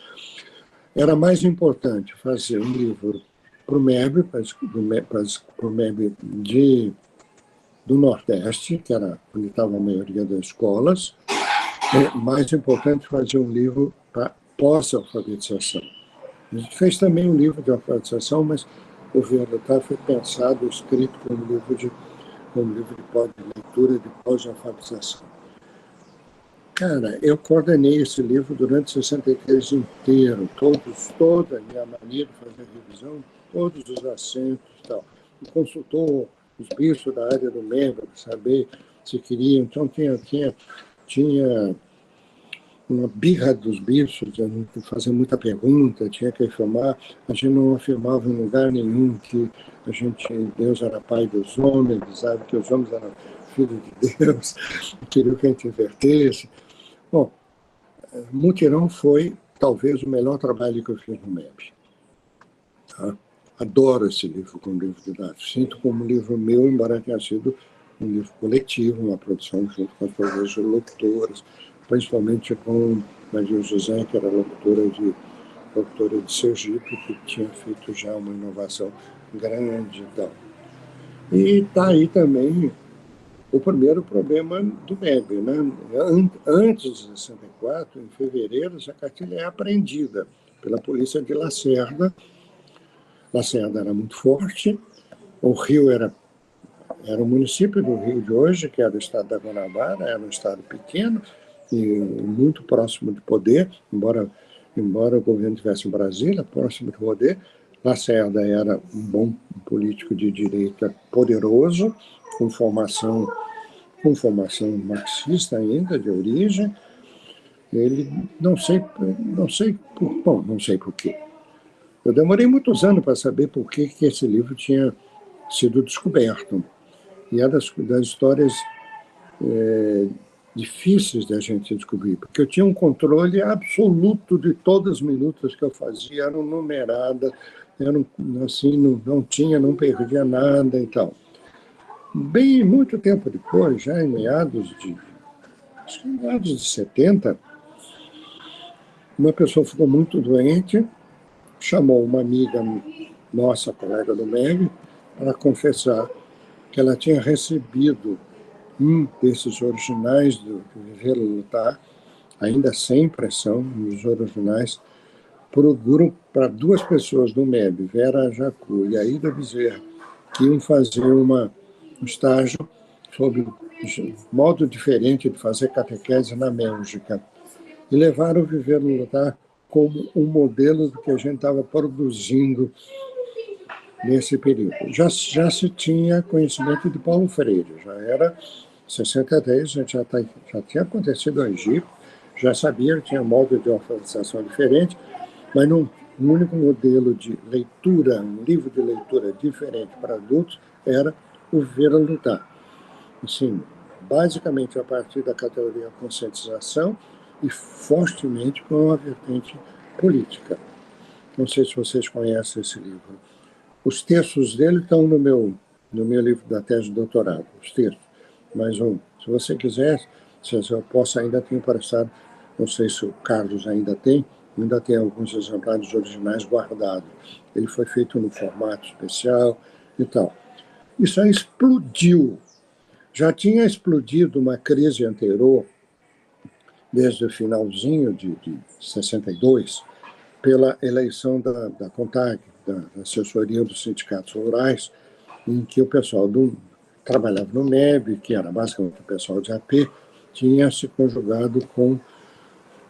Era mais importante fazer um livro para o MEB, para o MEB do Nordeste, que era onde estava a maioria das escolas. É mais importante fazer um livro para pós-alfabetização. A gente fez também um livro de alfabetização, mas o Viver a Lutar foi pensado, escrito como livro de leitura de pós-alfabetização. Cara, eu coordenei esse livro durante 63 inteiro, toda a minha mania de fazer revisão, todos os assentos e tal. E consultou os bispos da área do membro, para saber se queriam. Então, tinha uma birra dos bispos, de fazer muita pergunta, tinha que afirmar. A gente não afirmava em lugar nenhum que Deus era pai dos homens, sabe, que os homens eram filhos de Deus, queriam que a gente invertesse. Bom, Mutirão foi talvez o melhor trabalho que eu fiz no MEB. Tá? Adoro esse livro como livro didático. Sinto como um livro meu, embora tenha sido um livro coletivo, uma produção junto com as professoras locutoras, principalmente com Maria José, que era locutora de Sergipe, que tinha feito já uma inovação grande e tal. E está aí também o primeiro problema do MEB, né? Antes de 64, em fevereiro, essa cartilha é apreendida pela polícia de Lacerda. Lacerda era muito forte, o Rio era o município do Rio de hoje, que era o estado da Guanabara, era um estado pequeno e muito próximo de poder, embora o governo estivesse em Brasília, próximo de poder. Lacerda era um bom político de direita poderoso, com formação marxista ainda, de origem. Ele, não sei por quê. Eu demorei muitos anos para saber por que esse livro tinha sido descoberto. E é das histórias difíceis da gente descobrir, porque eu tinha um controle absoluto de todas as minutas que eu fazia, eram numeradas, assim, não perdia nada e tal. Bem, muito tempo depois, já em meados de 70, uma pessoa ficou muito doente, chamou uma amiga nossa, colega do MEB, para confessar que ela tinha recebido um desses originais do Viver a Lutar, ainda sem impressão, os originais, para duas pessoas do MEB, Vera Jacu e Aida Bezerra, que iam fazer um estágio sobre um modo diferente de fazer catequese na Bélgica. E levaram o Viver a Lutar como um modelo do que a gente estava produzindo nesse período. Já se tinha conhecimento de Paulo Freire, já era 63, já tinha acontecido no Egito, já sabia que tinha modo de alfabetização diferente, mas um único modelo de leitura, um livro de leitura diferente para adultos, era o Viver a Lutar. Assim, basicamente a partir da categoria conscientização e fortemente com uma vertente política. Não sei se vocês conhecem esse livro. Os textos dele estão no meu livro da tese de doutorado, os textos. Mas se você quiser, se eu posso, ainda ter emprestado, não sei se o Carlos ainda tem alguns exemplares originais guardados. Ele foi feito no formato especial e tal. Isso aí explodiu. Já tinha explodido uma crise anterior, desde o finalzinho de 62, pela eleição da CONTAG, da assessoria dos sindicatos rurais, em que o pessoal trabalhava no MEB, que era basicamente o pessoal de AP, tinha se conjugado com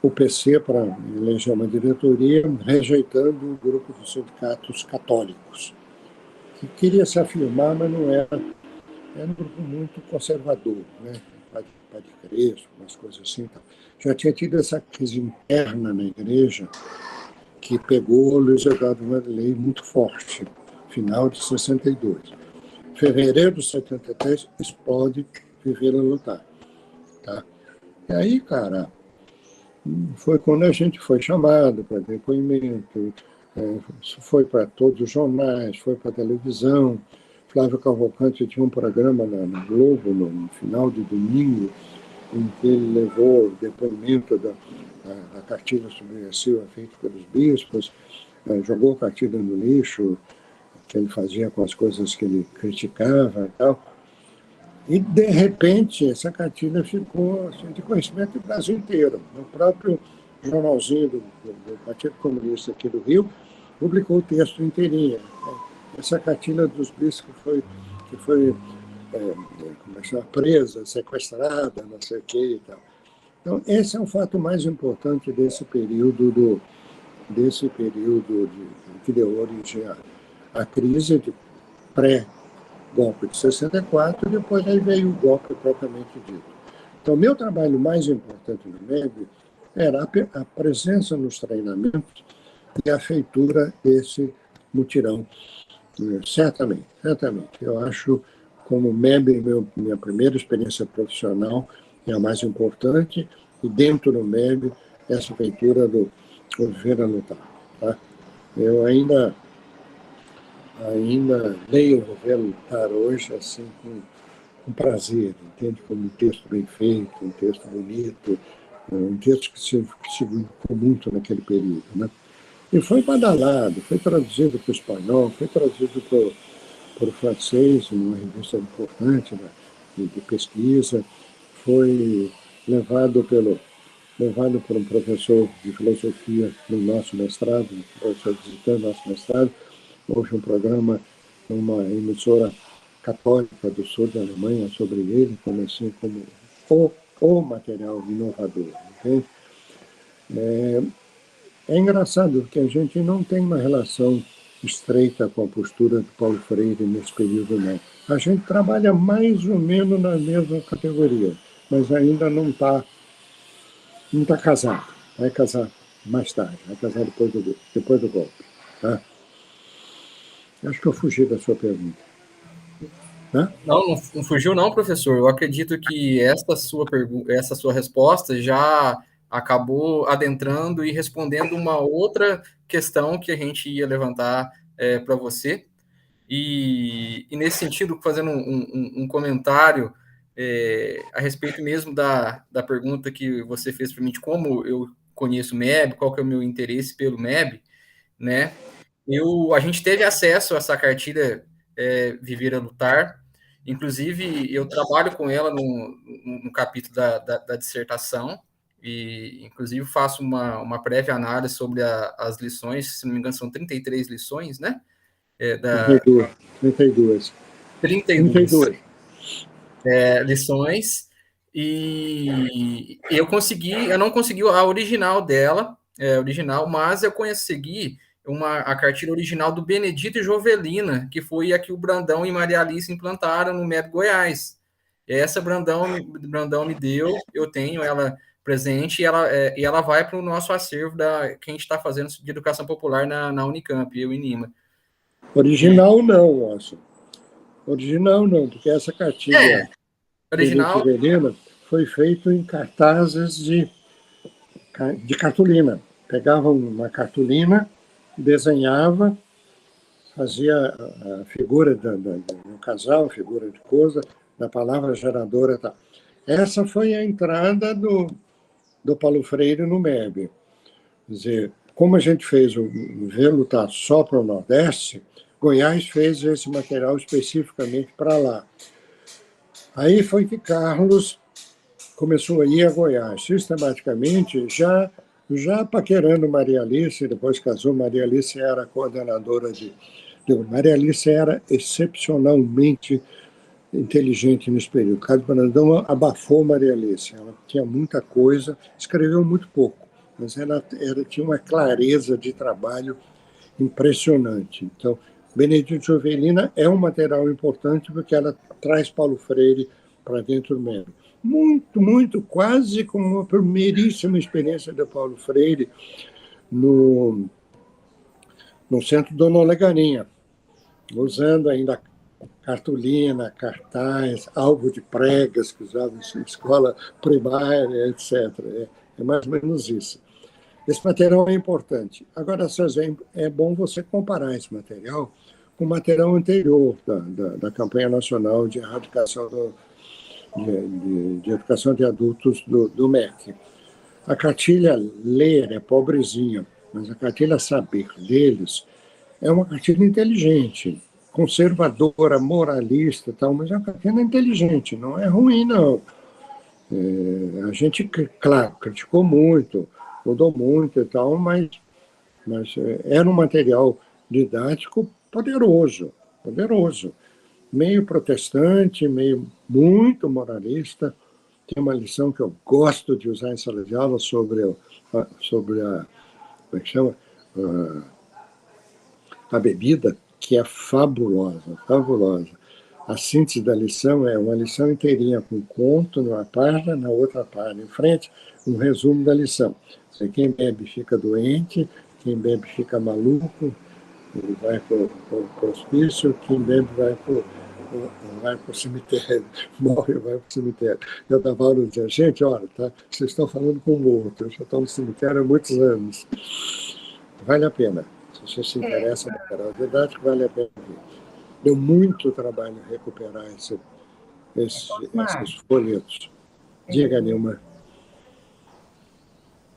o PC para eleger uma diretoria, rejeitando o grupo dos sindicatos católicos, que queria se afirmar, mas não era um grupo muito conservador, né? Padre Crespo, umas coisas assim. Então. Já tinha tido essa crise interna na igreja, que pegou o Luiz Eduardo Vanderlei muito forte, final de 62. Fevereiro de 73, explode Viver a Lutar. Tá? E aí, cara, foi quando a gente foi chamado para depoimento, foi para todos os jornais, foi para a televisão. Flávio Cavalcante tinha um programa no Globo, no final de domingo, em que ele levou o depoimento da cartilha subversiva feita pelos bispos, jogou a cartilha no lixo, que ele fazia com as coisas que ele criticava e tal. E, de repente, essa cartilha ficou assim, de conhecimento do Brasil inteiro. O próprio jornalzinho do Partido Comunista aqui do Rio publicou o texto inteirinho. Essa cartilha dos bispos que foi presa, sequestrada, não sei o quê e tal. Então, esse é o fato mais importante desse período que deu origem à crise de pré-golpe de 64, e depois aí veio o golpe propriamente dito. Então, meu trabalho mais importante no MEB era a presença nos treinamentos e a feitura desse mutirão. Certamente. Eu acho, como MEB, minha primeira experiência profissional é a mais importante, e dentro do MEB, essa feitura do Viver a Lutar. Tá? Eu ainda leio o Viver a Lutar hoje assim, com prazer, entende? Como um texto bem feito, um texto bonito, um texto que se publicou muito naquele período. Né? E foi badalado, foi traduzido para o espanhol, foi traduzido para o francês, numa revista importante de pesquisa, foi levado por um professor de filosofia no nosso mestrado, um professor visitando nosso mestrado. Houve um programa numa emissora católica do sul da Alemanha sobre ele, como o material inovador. Entende? É engraçado porque a gente não tem uma relação estreita com a postura do Paulo Freire nesse período, não. A gente trabalha mais ou menos na mesma categoria, mas ainda não está casado. Vai casar mais tarde, vai casar depois do golpe. Tá? Acho que eu fugi da sua pergunta. Hã? Não fugiu não, professor. Eu acredito que essa sua resposta já acabou adentrando e respondendo uma outra questão que a gente ia levantar para você. E nesse sentido, fazendo um comentário a respeito mesmo da pergunta que você fez para mim, de como eu conheço o MEB, qual que é o meu interesse pelo MEB, né? A gente teve acesso a essa cartilha Viver a Lutar. Inclusive, eu trabalho com ela no capítulo da dissertação, e inclusive faço uma prévia análise sobre as lições, se não me engano, são 33 lições, né? 32 lições, e eu não consegui a original dela, mas eu consegui a cartilha original do Benedito e Jovelina, que foi a que o Brandão e Maria Alice implantaram no MEB Goiás. Essa Brandão me deu, eu tenho ela presente, e ela vai para o nosso acervo que a gente está fazendo de educação popular na Unicamp, eu e Nima. Original não, Watson. Original não, porque essa cartilha original Jovelina foi feita em cartazes de cartolina. Pegavam uma cartolina, desenhava, fazia a figura do casal, a figura de coisa, da palavra geradora. Tá. Essa foi a entrada do Paulo Freire no MEB. Quer dizer, como a gente fez o Viver Lutar só para o Nordeste, Goiás fez esse material especificamente para lá. Aí foi que Carlos começou a ir a Goiás, sistematicamente, já paquerando Maria Alice, depois casou. Maria Alice era coordenadora Maria Alice era excepcionalmente inteligente nesse período. Carlos Brandão abafou Maria Alice. Ela tinha muita coisa, escreveu muito pouco, mas ela tinha uma clareza de trabalho impressionante. Então, Benedito Jovelina é um material importante porque ela traz Paulo Freire para dentro do MEB. Muito, quase como uma primeiríssima experiência de Paulo Freire no Centro Dona Olegarinha, usando ainda cartolina, cartaz, alvo de pregas que usavam em escola primária, etc. É mais ou menos isso. Esse material é importante. Agora, é bom você comparar esse material com o material anterior da campanha nacional de erradicação de educação de adultos do MEC. A cartilha Ler é pobrezinha, mas a cartilha Saber deles é uma cartilha inteligente, conservadora, moralista, tal, mas é uma cartilha inteligente, não é ruim, não. A gente, claro, criticou muito, mudou muito e tal, mas era um material didático poderoso, meio protestante, meio muito moralista. Tem uma lição que eu gosto de usar em sala de aula sobre a como é que chama? A bebida, que é fabulosa. A síntese da lição é uma lição inteirinha com conto numa página, na outra página em frente, um resumo da lição. Quem bebe fica doente, quem bebe fica maluco, ele vai para o hospício, quem bebe vai para o cemitério, morre e vai para o cemitério. Eu dava aula e dizia, gente, olha, tá, vocês estão falando com o morto, eu já estou no cemitério há muitos anos. Vale a pena. Se você se interessa por material didático, vale a pena ver. Deu muito trabalho recuperar esses folhetos. Diga, Nilma.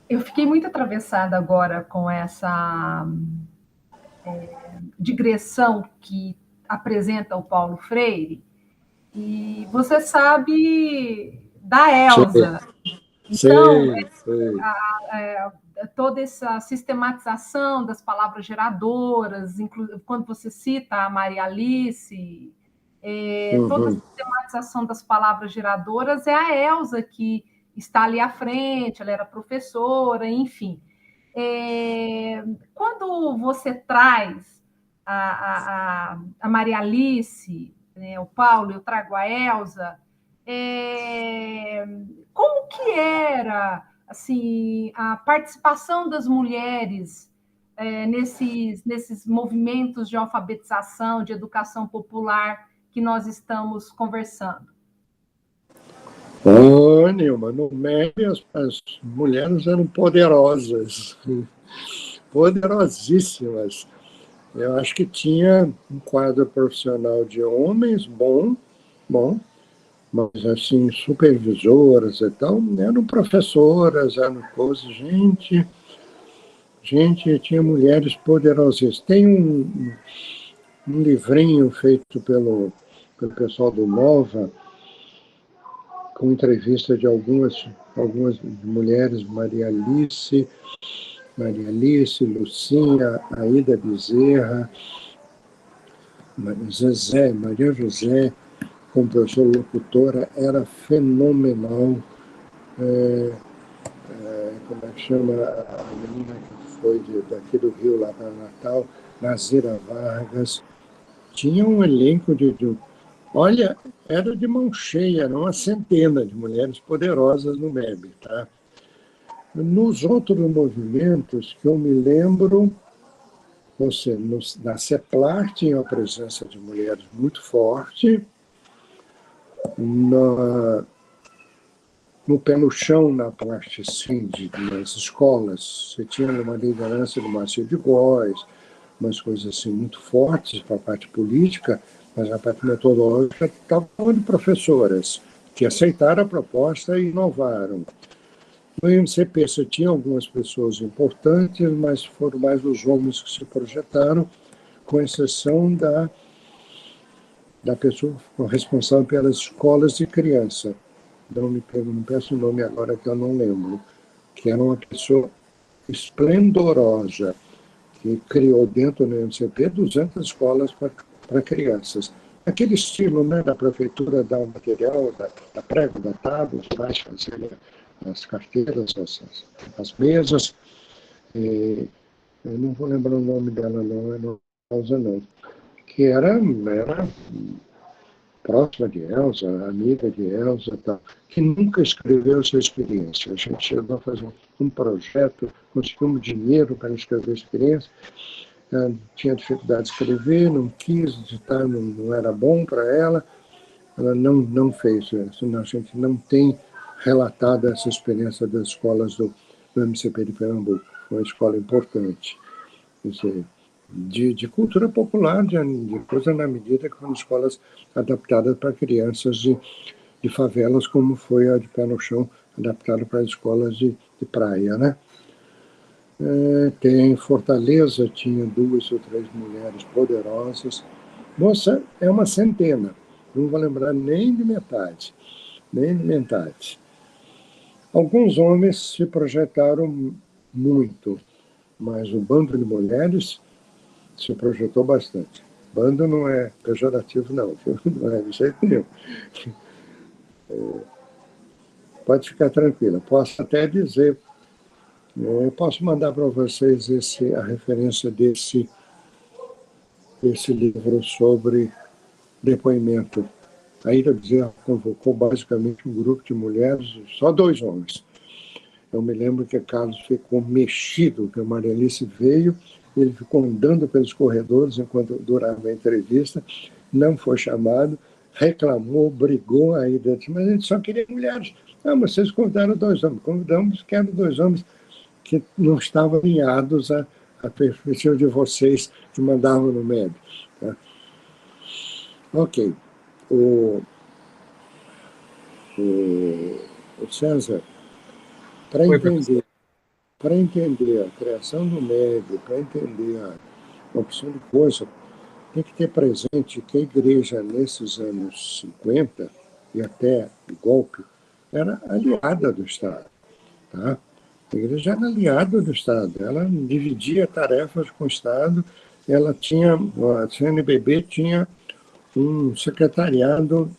Eu fiquei muito atravessada agora com essa digressão que apresenta o Paulo Freire, e você sabe da Elsa. Então, toda essa sistematização das palavras geradoras, quando você cita a Maria Alice, toda a sistematização das palavras geradoras é a Elsa que está ali à frente, ela era professora, enfim. Quando você traz a Maria Alice, né, o Paulo, eu trago a Elsa, como que era assim, a participação das mulheres nesses movimentos de alfabetização, de educação popular que nós estamos conversando? Nilma, no MEC as mulheres eram poderosas, poderosíssimas. Eu acho que tinha um quadro profissional de homens bom, mas assim, supervisoras e tal, eram professoras, eram coisas, gente, tinha mulheres poderosas. Tem um livrinho feito pelo pessoal do Nova, com entrevista de algumas mulheres, Maria Alice, Lucinha, Aida Bezerra, Maria José, como professora locutora, era fenomenal. Como é que chama a menina que foi daqui do Rio, lá para Natal, Nazira Vargas. Tinha um elenco olha, era de mão cheia, era uma centena de mulheres poderosas no MEB, tá? Nos outros movimentos que eu me lembro, na CEPLAR tinha a presença de mulheres muito forte, no pé no chão, na parte assim, nas escolas, você tinha uma liderança do Márcio de Góes, umas coisas assim muito fortes para a parte política, mas a parte metodológica estava de professoras que aceitaram a proposta e inovaram. No MCP você tinha algumas pessoas importantes, mas foram mais os homens que se projetaram, com exceção da pessoa responsável pelas escolas de criança. Não peço o nome agora que eu não lembro, que era uma pessoa esplendorosa, que criou dentro do MCP 200 escolas para crianças. Aquele estilo, né, da prefeitura dar o material, da prego, da tábua, vai fazer as carteiras, as mesas. Eu não vou lembrar o nome dela, não que era próxima de Elsa, amiga de Elsa, tal, que nunca escreveu sua experiência. A gente chegou a fazer um projeto, conseguimos dinheiro para escrever a experiência, tinha dificuldade de escrever, não quis digitar, não era bom para ela não fez isso. A gente não tem relatado essa experiência das escolas do MCP de Pernambuco. Foi uma escola importante. De cultura popular, de coisa na medida que foram escolas adaptadas para crianças de favelas, como foi a de Pé no Chão, adaptada para as escolas de praia, né? Tem Fortaleza, tinha 2 ou 3 mulheres poderosas. Moça, é uma centena, não vou lembrar nem de metade, nem de metade. Alguns homens se projetaram muito, mas o bando de mulheres se projetou bastante. Bando não é pejorativo, não, viu? Não é de jeito nenhum. Pode ficar tranquila, posso até dizer, eu posso mandar para vocês a referência desse livro sobre depoimento. A Ida Bezerra convocou basicamente um grupo de mulheres, só 2 homens. Eu me lembro que Carlos ficou mexido, que a Maria Alice veio, ele ficou andando pelos corredores enquanto durava a entrevista, não foi chamado, reclamou, brigou, aí disse, mas a gente só queria mulheres. Ah, mas vocês convidaram 2 homens. Convidamos que eram 2 homens que não estavam alinhados à perspectiva de vocês que mandavam no médio. Tá? Ok. O César, para entender a criação do médio, para entender a opção de coisa, tem que ter presente que a igreja, nesses anos 50, e até o golpe, era aliada do Estado. Tá? A igreja era aliada do Estado, ela dividia tarefas com o Estado, a CNBB tinha um secretariado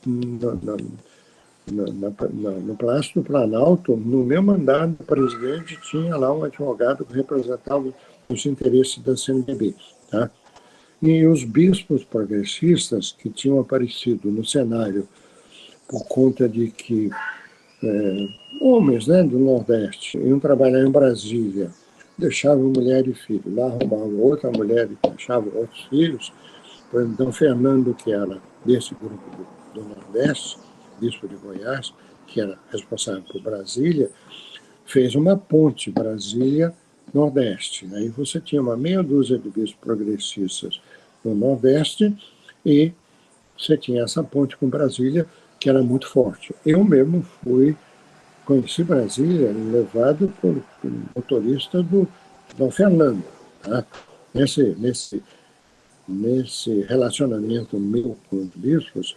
no Palácio do Planalto, no meu mandato, o presidente tinha lá um advogado que representava os interesses da CNBB. Tá? E os bispos progressistas que tinham aparecido no cenário por conta de que homens, né, do Nordeste iam trabalhar em Brasília, deixavam mulher e filho, lá arrumavam outra mulher e deixavam outros filhos. Por exemplo, Dom Fernando, que era desse grupo do Nordeste, bispo de Goiás, que era responsável por Brasília, fez uma ponte Brasília-Nordeste. Aí você tinha uma meia dúzia de bispos progressistas no Nordeste e você tinha essa ponte com Brasília, que era muito forte. Eu mesmo conheci Brasília levado por motorista do Dom Fernando. Tá? Nesse relacionamento meu com os bispos,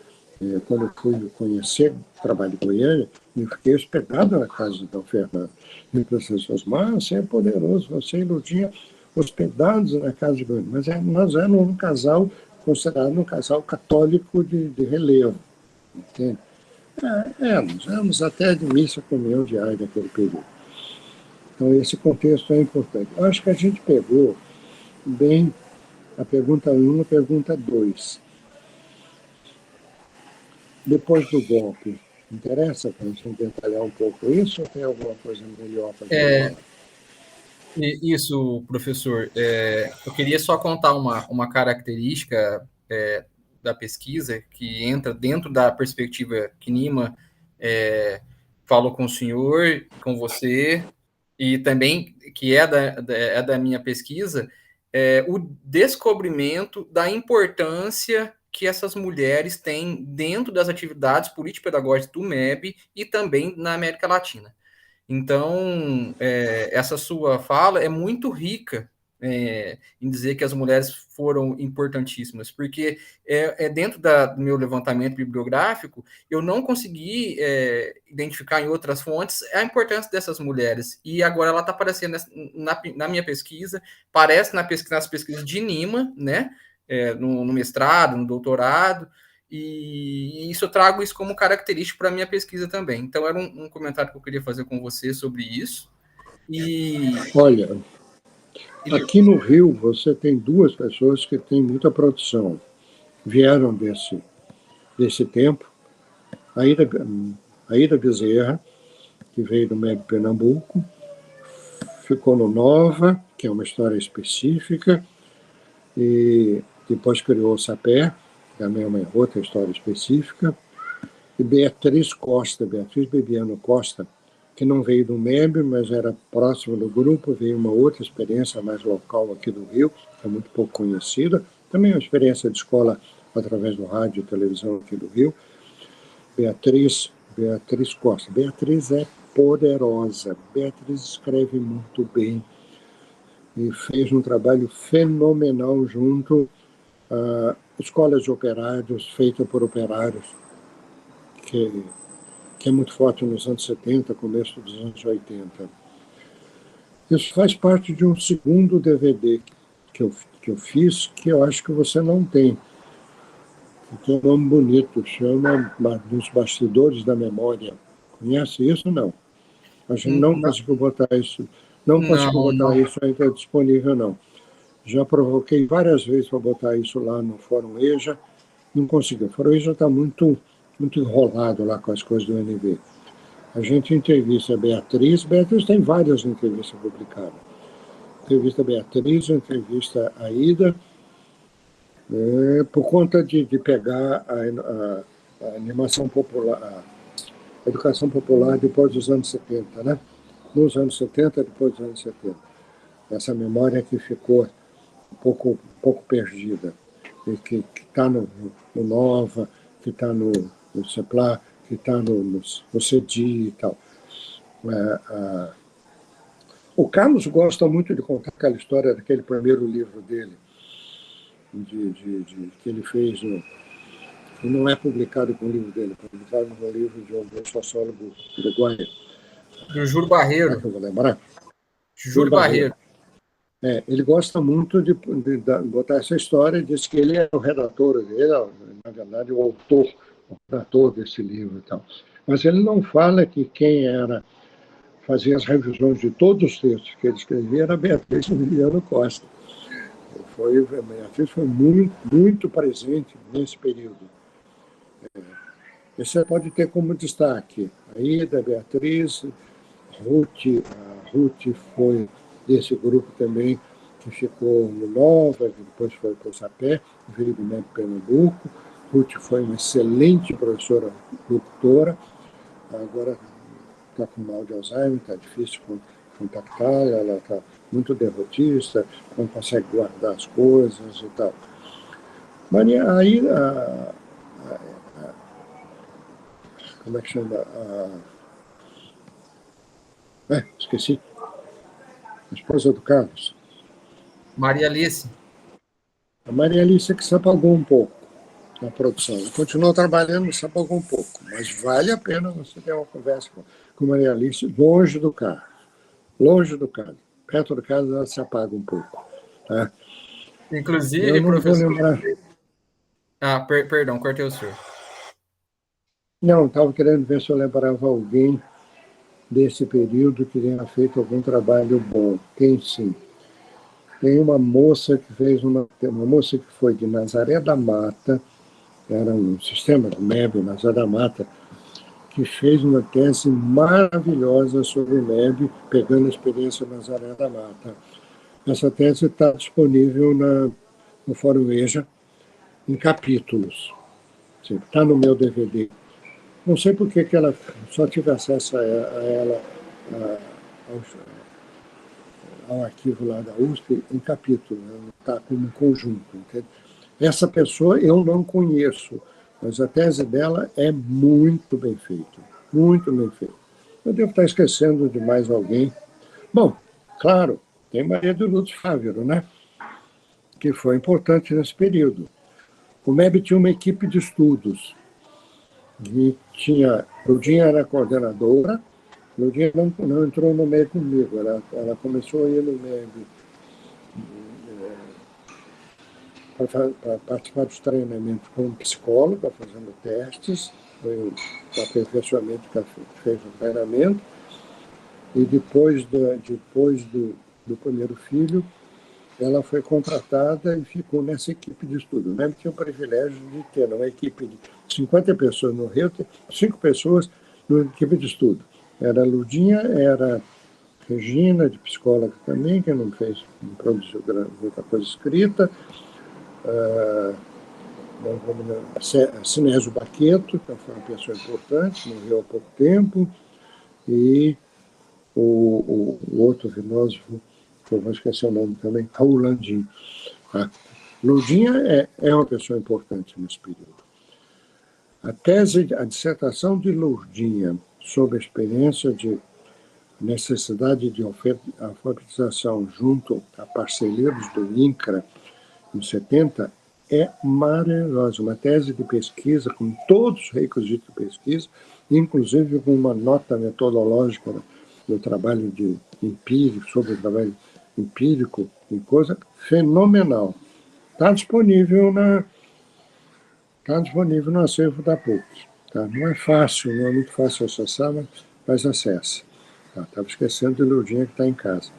quando eu fui conhecer o trabalho de Goiânia, eu fiquei hospedado na casa de Dom Fernando. E as pessoas, mas você é poderoso, você não tinha hospedados na casa de Goiânia. Mas nós éramos um casal considerado um casal católico de relevo. Entende? Éramos até de missa comunhão diária naquele período. Então, esse contexto é importante. Eu acho que a gente pegou bem a pergunta 1 e a pergunta 2. Depois do golpe, interessa para a gente detalhar um pouco isso ou tem alguma coisa melhor para falar? Isso, professor. Eu queria só contar uma característica da pesquisa que entra dentro da perspectiva que Nima falou com o senhor, com você, e também que é da minha pesquisa, o descobrimento da importância que essas mulheres têm dentro das atividades político-pedagógicas do MEB e também na América Latina. Então, essa sua fala é muito rica em dizer que as mulheres foram importantíssimas, porque dentro do meu levantamento bibliográfico, eu não consegui identificar em outras fontes a importância dessas mulheres, e agora ela está aparecendo na minha pesquisa, aparece nas pesquisas de Nima, né, no mestrado, no doutorado, e eu trago isso como característico para a minha pesquisa também. Então, era um comentário que eu queria fazer com você sobre isso. Olha, aqui no Rio, você tem 2 pessoas que têm muita produção. Vieram desse tempo. A Ida Bezerra, que veio do MEB Pernambuco, ficou no Nova, que é uma história específica, e depois criou o Sapé, também é uma outra história específica, e Beatriz Bebiano Costa, que não veio do MEB, mas era próximo do grupo, veio uma outra experiência mais local aqui do Rio, que é muito pouco conhecida, também uma experiência de escola através do rádio e televisão aqui do Rio. Beatriz Beatriz Costa. Beatriz é poderosa. Beatriz escreve muito bem e fez um trabalho fenomenal junto a escolas de operários, feita por operários, que é muito forte nos anos 70, começo dos anos 80. Isso faz parte de um segundo DVD que eu fiz, que eu acho que você não tem. Que tem um nome bonito, chama Dos Bastidores da Memória. Conhece isso? Não. A gente não conseguiu botar isso. Não conseguiu botar isso ainda disponível, não. Já provoquei várias vezes para botar isso lá no Fórum EJA, não conseguiu. O Fórum EJA está muito enrolado lá com as coisas do NB. A gente entrevista a Beatriz tem várias entrevistas publicadas. Entrevista a Beatriz, entrevista a Ida, por conta de pegar a animação popular, a educação popular depois dos anos 70, né? Nos anos 70, depois dos anos 70. Essa memória que ficou um pouco perdida, e que está no Nova, que está no CEPLAR, que está no CEDI e tal. O Carlos gosta muito de contar aquela história daquele primeiro livro dele, que ele fez, que não é publicado com o livro dele, é publicado no livro de um sociólogo uruguaio. Do Júlio Barreiro. É que eu vou lembrar? Júlio Barreiro. Ele gosta muito de botar essa história, diz que ele é o redator dele, na verdade, o redator desse livro e tal. Mas ele não fala que quem fazia as revisões de todos os textos que ele escrevia era Beatriz Emiliano Costa. A Beatriz foi muito, muito presente nesse período. Você pode ter como destaque a Ida, a Beatriz, a Ruth foi desse grupo também, que ficou no Nova, que depois foi para o Sapé, veio do MEC Pernambuco. Ruth foi uma excelente professora locutora, agora está com mal de Alzheimer, está difícil contactá-la, ela está muito derrotista, não consegue guardar as coisas e tal. Mas aí, como é que chama? Esqueci. A esposa do Carlos. Maria Alice. A Maria Alice que se apagou um pouco na produção. Ela continuou trabalhando, se apagou um pouco. Mas vale a pena você ter uma conversa com a Maria Alice longe do Carlos. Longe do Carlos. Perto do Carlos ela se apaga um pouco. Tá? Inclusive, professor... Perdão, cortei o senhor. Não, estava querendo ver se eu lembrava alguém desse período que tenha feito algum trabalho bom. Tem sim. Tem uma moça que fez uma moça que foi de Nazaré da Mata, era um sistema do MEB, Nazaré da Mata, que fez uma tese maravilhosa sobre o MEB, pegando a experiência Nazaré da Mata. Essa tese está disponível no Fórum EJA, em capítulos. Está no meu DVD. Não sei por que ela só tive acesso a ela, ao arquivo lá da USP, em capítulo, não está como um conjunto. Entende? Essa pessoa eu não conheço, mas a tese dela é muito bem feita, muito bem feita. Eu devo estar esquecendo de mais alguém. Bom, claro, tem Maria de Lourdes Fávero, né? Que foi importante nesse período. O MEB tinha uma equipe de estudos, e Lurdinha era coordenadora. Lurdinha não entrou no MEB comigo, ela começou a ir no MEB para participar dos treinamentos como psicóloga, fazendo testes, foi o aperfeiçoamento que ela fez no treinamento, e depois do primeiro filho, ela foi contratada e ficou nessa equipe de estudo. O MEB tinha o privilégio de ter uma equipe de 50 pessoas no Rio, 5 pessoas na equipe de estudo. Era a Lurdinha, era a Regina, de psicóloga também, que não produziu muita coisa escrita, Sinésio Baqueto, que foi uma pessoa importante, morreu há pouco tempo, e o outro filósofo, que eu vou esquecer o nome também, Raul Landim. A Lurdinha é uma pessoa importante nesse período. A dissertação de Lourdinha sobre a experiência de necessidade de alfabetização junto a parceiros do INCRA, em 70, é maravilhosa. Uma tese de pesquisa com todos os requisitos de pesquisa, inclusive com uma nota metodológica do trabalho empírico, sobre o trabalho empírico, e coisa fenomenal. Está disponível no acervo da PUC. Tá? Não é fácil, não é muito fácil acessar, mas acessa. Estava esquecendo de Lourdinha que está em casa.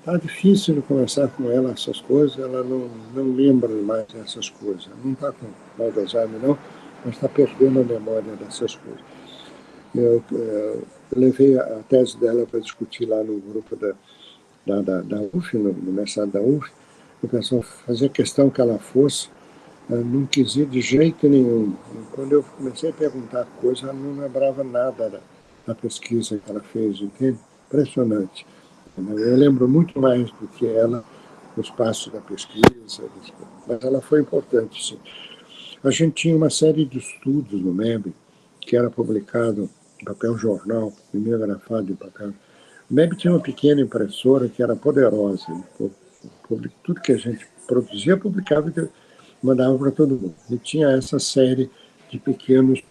Está difícil de conversar com ela essas coisas, ela não lembra mais dessas coisas. Não está com mal de Alzheimer, não, mas está perdendo a memória dessas coisas. Eu levei a tese dela para discutir lá no grupo da UF, no mestrado da UF. O pessoal fazia questão que ela fosse, não quis ir de jeito nenhum. E quando eu comecei a perguntar coisas, ela não lembrava nada da pesquisa que ela fez, entende? Impressionante. Eu lembro muito mais do que ela, os passos da pesquisa, mas ela foi importante, sim. A gente tinha uma série de estudos no MEB, que era publicado em papel jornal, mimeografado em papel. O MEB tinha uma pequena impressora que era poderosa. Tudo que a gente produzia, publicava e mandava para todo mundo. E tinha essa série de pequenos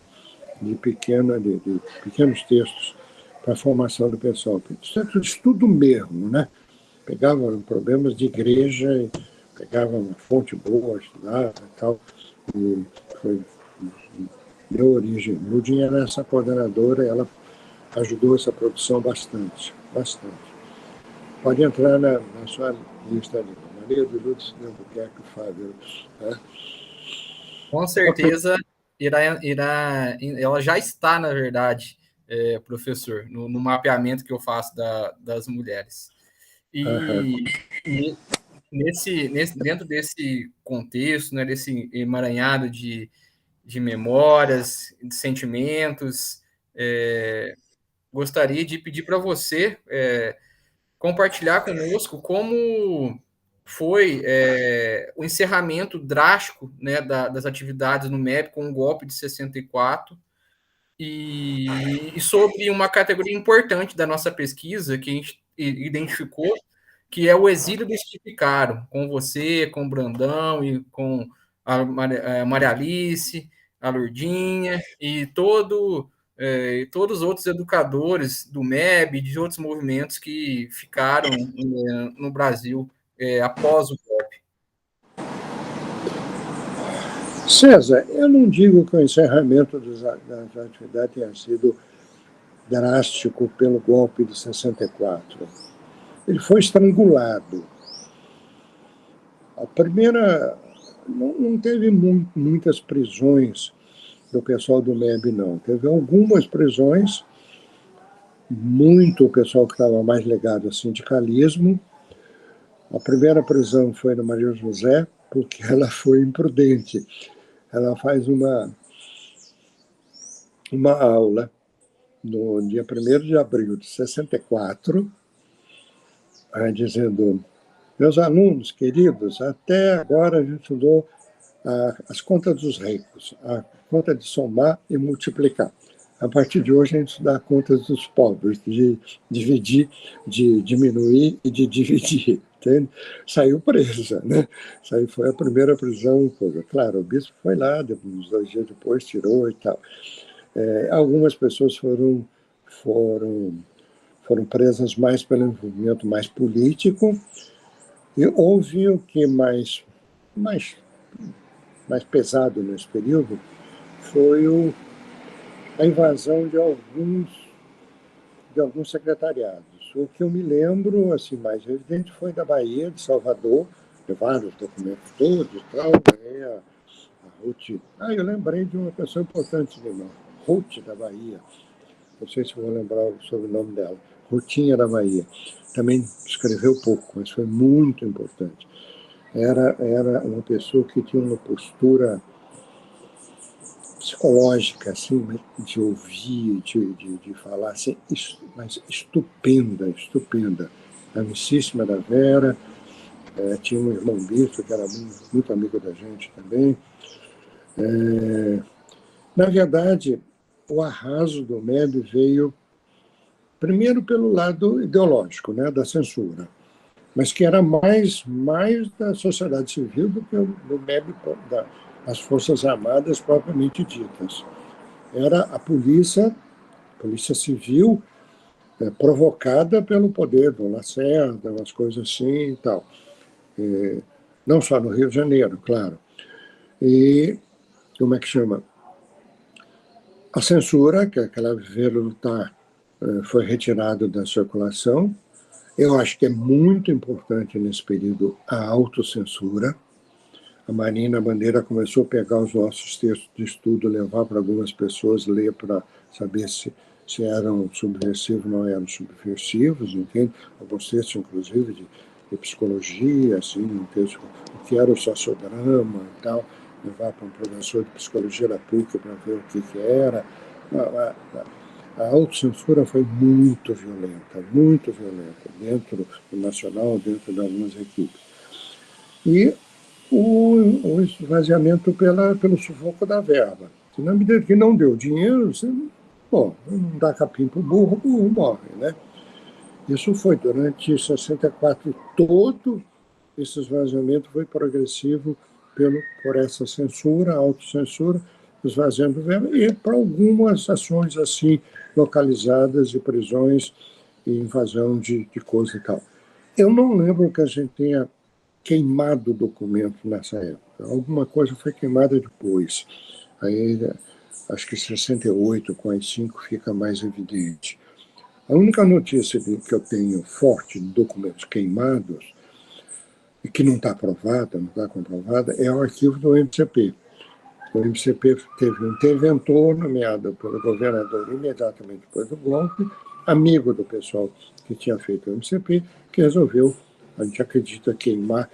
textos para a formação do pessoal. Isso é tudo estudo mesmo, né? Pegava problemas de igreja, e pegava uma fonte boa, estudava e tal, e deu origem. Lourdinha era essa coordenadora, ela ajudou essa produção bastante. Pode entrar na sua lista ali. Maria de Lourdes de Albuquerque Fábio. Né? Com certeza, ela já está, na verdade, professor, no mapeamento que eu faço das mulheres. E dentro desse contexto, né, desse emaranhado de memórias, de sentimentos, gostaria de pedir para você compartilhar conosco como foi o encerramento drástico, né, das atividades no MEB com o golpe de 64 e sobre uma categoria importante da nossa pesquisa que a gente identificou, que é o exílio dos que ficaram, com você, com o Brandão e com a Maria Alice, a Lourdinha e todos os outros educadores do MEB e de outros movimentos que ficaram no Brasil após o golpe. César, eu não digo que o encerramento das atividades tenha sido drástico pelo golpe de 64. Ele foi estrangulado. A primeira... Não teve muitas prisões do pessoal do MEB, não. Teve algumas prisões, muito o pessoal que estava mais ligado ao sindicalismo. A primeira prisão foi na Maria José, porque ela foi imprudente. Ela faz uma aula no dia 1º de abril de 64, dizendo: meus alunos queridos, até agora a gente estudou as contas dos ricos, a conta de somar e multiplicar. A partir de hoje a gente estuda a conta dos pobres, de dividir, de diminuir e de dividir. Entende? Saiu presa, né? Foi a primeira prisão. Claro, o bispo foi lá, uns 2 dias depois tirou e tal. Algumas pessoas foram presas mais pelo envolvimento mais político, e houve o que mais pesado nesse período foi a invasão de alguns secretariados. O que eu me lembro, assim, mais evidente, foi da Bahia, de Salvador, levaram os documentos todos e tal, a Ruth. Eu lembrei de uma pessoa importante de nós, Ruth da Bahia. Não sei se vou lembrar o sobrenome dela. Rutinha da Bahia. Também escreveu pouco, mas foi muito importante. Era uma pessoa que tinha uma postura psicológica, assim, de ouvir, de falar, assim, mas estupenda. Amicíssima da Vera, tinha um irmão bispo que era muito amigo da gente também. Na verdade, o arraso do MEB veio, primeiro, pelo lado ideológico, né, da censura, mas que era mais da sociedade civil do que do MEB, das Forças Armadas propriamente ditas. Era a polícia civil, provocada pelo poder do Lacerda, umas coisas assim e tal. Não só no Rio de Janeiro, claro. E, como é que chama? A censura, que aquela Viver ou Lutar foi retirada da circulação. Eu acho que é muito importante nesse período a autocensura. A Marina Bandeira começou a pegar os nossos textos de estudo, levar para algumas pessoas, ler para saber se eram subversivos ou não eram subversivos, entende? Alguns textos, inclusive, de psicologia, assim, um texto, o que era o sociodrama e tal, levar para um professor de psicologia da PUC para ver o que era. A autocensura foi muito violenta, dentro do Nacional, dentro de algumas equipes. E o esvaziamento pelo sufoco da verba. Na medida que não deu dinheiro, você, não dá capim para o burro morre, né? Isso foi durante 64 todo, esse esvaziamento foi progressivo por essa censura, autocensura, esvaziando verba, e para algumas ações assim localizadas de prisões e invasão de coisa e tal. Eu não lembro que a gente tenha queimado o documento nessa época. Alguma coisa foi queimada depois. Aí, acho que 68, com as 5, fica mais evidente. A única notícia que eu tenho forte de documentos queimados, e que não está aprovada, não está comprovada, é o arquivo do MCP. O MCP teve um interventor nomeado pelo governador imediatamente depois do golpe, amigo do pessoal que tinha feito o MCP, que resolveu, a gente acredita, queimar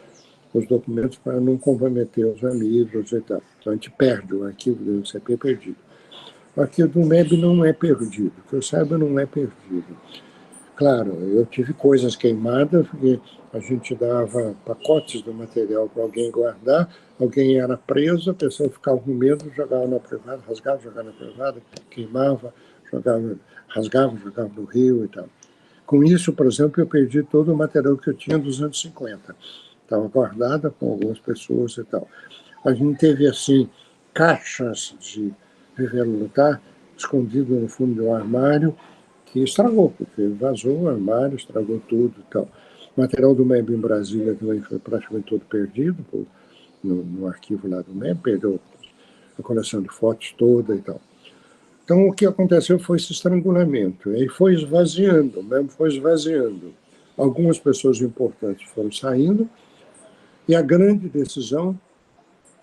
os documentos para não comprometer os amigos e tal. Então a gente perde o arquivo do MCP perdido. O arquivo do MEB não é perdido, que eu saiba, não é perdido. Claro, eu tive coisas queimadas, porque a gente dava pacotes do material para alguém guardar, alguém era preso, a pessoa ficava com medo, jogava na privada, rasgava, jogava na privada, queimava, rasgava, jogava no rio e tal. Com isso, por exemplo, eu perdi todo o material que eu tinha dos anos 50. Estava guardada com algumas pessoas e tal. A gente teve, assim, caixas de Viver ou Lutar escondido no fundo de um armário, que estragou, porque vazou o armário, estragou tudo e tal. O material do MEB em Brasília também foi praticamente todo perdido no arquivo lá do MEB, perdeu a coleção de fotos toda e tal. Então, o que aconteceu foi esse estrangulamento, e aí foi esvaziando, o MEB foi esvaziando. Algumas pessoas importantes foram saindo, e a grande decisão,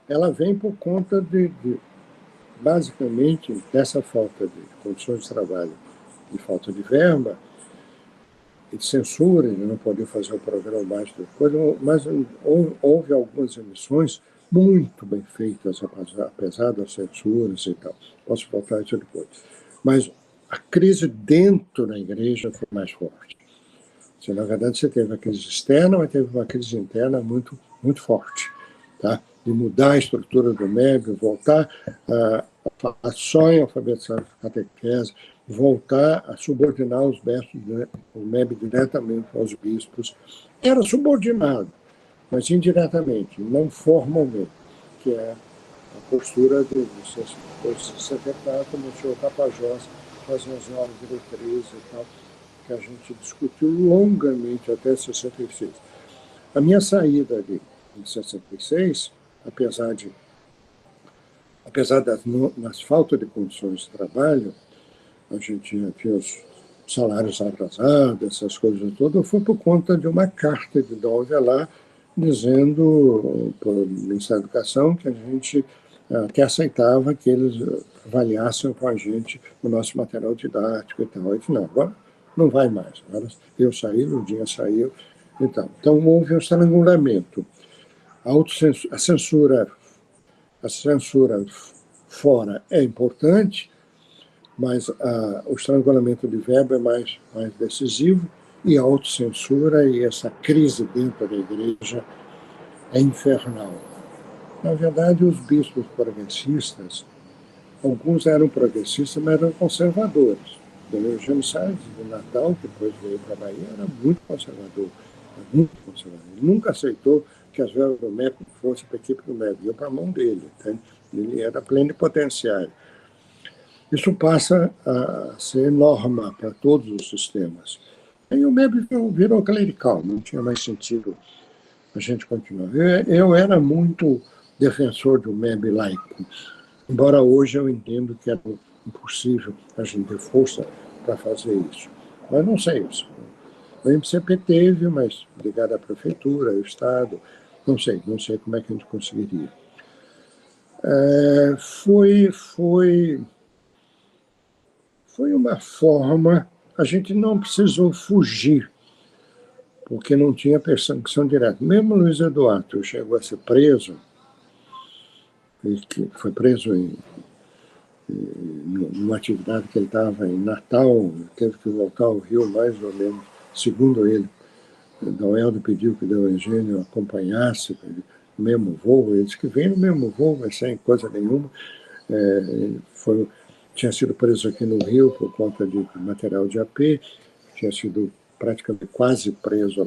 ela vem por conta basicamente, dessa falta de condições de trabalho, de falta de verba, e de censura, de não poder fazer o programa mais de coisa, mas houve algumas emissões muito bem feitas, apesar das censuras e tal. Posso voltar a isso depois. Mas a crise dentro da igreja foi mais forte. Na verdade, você teve uma crise externa, mas teve uma crise interna muito, muito forte, tá? De mudar a estrutura do MEB, voltar a falar só em alfabetização e catequese, voltar a subordinar o MEB diretamente aos bispos. Era subordinado, mas indiretamente, não formalmente, que é a postura do secretário, como o senhor Tapajós, fazendo as novas diretrizes e tal, que a gente discutiu longamente até 66. A minha saída em 66, apesar das falta de condições de trabalho, a gente tinha os salários atrasados, essas coisas todas, foi por conta de uma carta de Dom Avelar dizendo para o Ministério da Educação que a gente até aceitava que eles avaliassem com a gente o nosso material didático e tal. Eu disse, não, agora não vai mais. Agora eu saí, o dia saiu e tal. Então houve um estrangulamento. A censura fora é importante, mas o estrangulamento de verba é mais decisivo, e a autocensura e essa crise dentro da igreja é infernal. Na verdade, os bispos progressistas, alguns eram progressistas, mas eram conservadores. O Eugênio Salles, do Natal, que depois veio para a Bahia, era muito conservador. Muito conservador. Ele nunca aceitou que as verbas do MEC fossem para a equipe do MEC, deu para a mão dele. Tá? Ele era plenipotenciário. Isso passa a ser norma para todos os sistemas. Aí o MEB virou clerical, não tinha mais sentido a gente continuar. Eu era muito defensor do MEB laico, embora hoje eu entendo que era impossível a gente ter força para fazer isso. Mas não sei isso. O MCP teve, mas ligado à prefeitura, ao Estado, não sei como é que a gente conseguiria. Foi uma forma, a gente não precisou fugir, porque não tinha perseguição direta. Mesmo Luiz Eduardo chegou a ser preso, foi preso numa atividade que ele estava em Natal, teve que voltar ao Rio mais ou menos, segundo ele. Noeldo pediu que o Eugênio acompanhasse no mesmo voo, ele disse que veio no mesmo voo, mas sem coisa nenhuma. Tinha sido preso aqui no Rio por conta de material de AP, tinha sido praticamente quase preso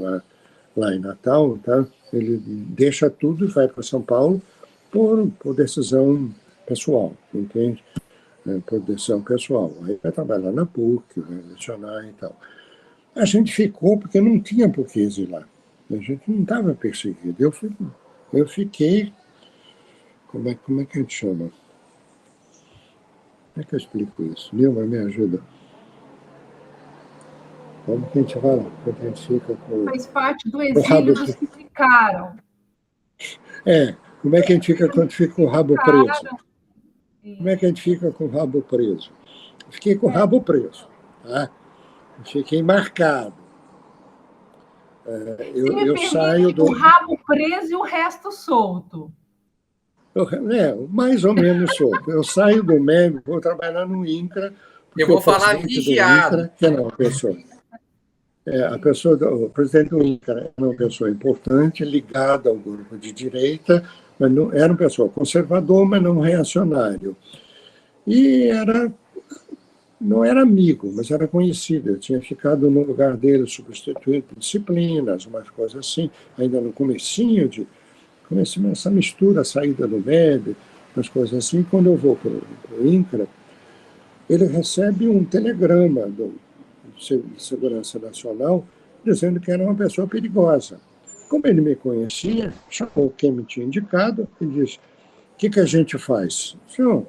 lá em Natal, tá? Ele deixa tudo e vai para São Paulo por decisão pessoal, entende? Por decisão pessoal. Aí vai trabalhar na PUC, vai lecionar e tal. A gente ficou porque não tinha por que exilar. A gente não estava perseguido. Eu fiquei... Como é que a gente chama? Como é que eu explico isso? Nilma, me ajuda. Como que a gente fala? Quando a gente fica com... Faz parte do exílio dos que ficaram. Como é que a gente fica quando fica com o rabo preso? Como é que a gente fica com o rabo preso? Eu fiquei com o rabo preso. Tá? Eu fiquei marcado. Eu saio do... O rabo preso e o resto solto. Mais ou menos solto. Eu saio do MEB, vou trabalhar no INCRA. Eu vou falar vigiado. INCRA, que é uma pessoa. O presidente do INCRA era uma pessoa importante, ligada ao grupo de direita, mas não, era uma pessoa conservadora, mas não reacionário. E não era amigo, mas era conhecido. Eu tinha ficado no lugar dele, substituindo disciplinas, umas coisas assim, ainda no comecinho essa mistura, a saída do MEB, umas coisas assim. Quando eu vou para o INCRA, ele recebe um telegrama do Segurança Nacional dizendo que era uma pessoa perigosa. Como ele me conhecia, chamou quem me tinha indicado e disse: o que a gente faz? Senhor,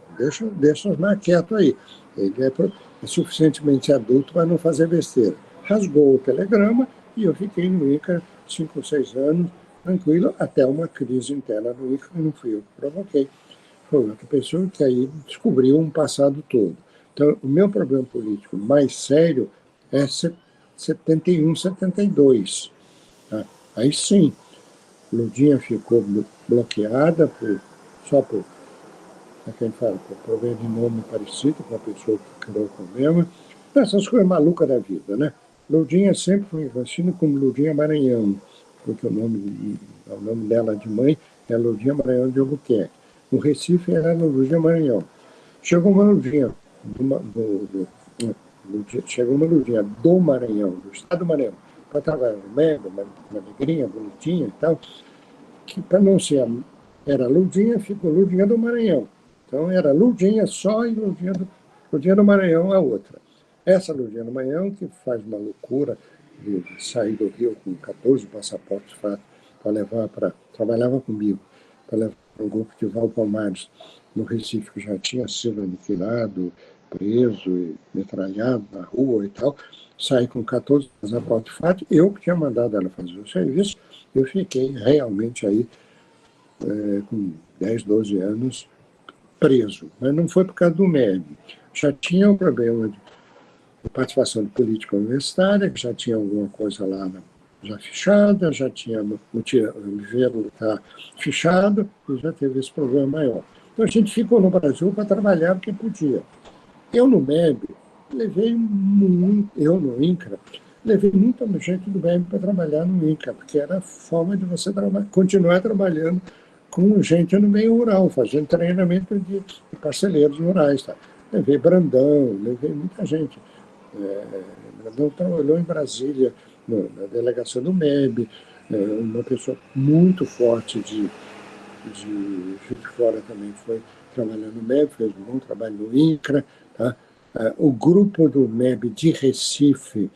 deixa os mais quietos aí. Ele é suficientemente adulto para não fazer besteira. Rasgou o telegrama e eu fiquei no INCRA 5 ou 6 anos, tranquilo, até uma crise interna no INCRA, que não fui eu que provoquei. Foi outra pessoa que aí descobriu um passado todo. Então, o meu problema político mais sério é 71, 72. Tá? Aí sim, Lurdinha ficou bloqueada só por problema de nome parecido com a pessoa que criou o problema. Essas coisas malucas da vida, né? Lurdinha sempre foi conhecida como Lurdinha Maranhão, porque o nome dela de mãe é Lurdinha Maranhão de Albuquerque. No Recife era Lurdinha Maranhão. Chegou uma Lurdinha do Maranhão, do estado do Maranhão, para trabalhar no MEB, uma negrinha, bonitinha e tal, que para não ser era Lurdinha, ficou Lurdinha do Maranhão. Então era Lurdinha só e Lurdinha do Maranhão a outra. Essa Lurdinha do Maranhão que faz uma loucura de sair do Rio com 14 passaportes para levar trabalhava comigo, para levar um grupo de Valpalmares no Recife, que já tinha sido aniquilado, preso e metralhado na rua e tal, saí com 14 passaportes fato, eu que tinha mandado ela fazer o serviço, eu fiquei realmente aí com 10, 12 anos preso, mas não foi por causa do MEB. Já tinha um problema de participação de política universitária, já tinha alguma coisa lá já fechada, já tinha o governo está fechado, e já teve esse problema maior. Então a gente ficou no Brasil para trabalhar porque podia. Eu no MEB no INCRA, levei muita gente do MEB para trabalhar no INCRA, porque era a forma de você continuar trabalhando com gente no meio rural, fazendo treinamento de parceleiros rurais. Tá? Levei Brandão, levei muita gente. Brandão trabalhou em Brasília, na delegação do MEB, uma pessoa muito forte de fora também foi trabalhar no MEB, fez um bom trabalho no INCRA. Tá? O grupo do MEB de Recife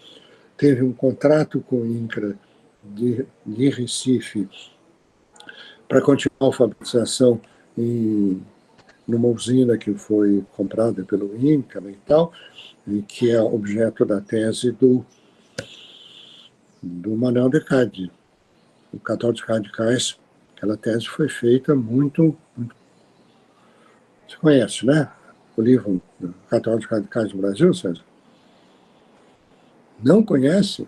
teve um contrato com o INCRA de Recife para continuar a alfabetização numa usina que foi comprada pelo INCRA e tal, e que é objeto da tese do Manuel de Cádiz, o Católico Radicais. Aquela tese foi feita muito... Você conhece, né? O livro Católicos Radicais do Brasil, César? Não conhece?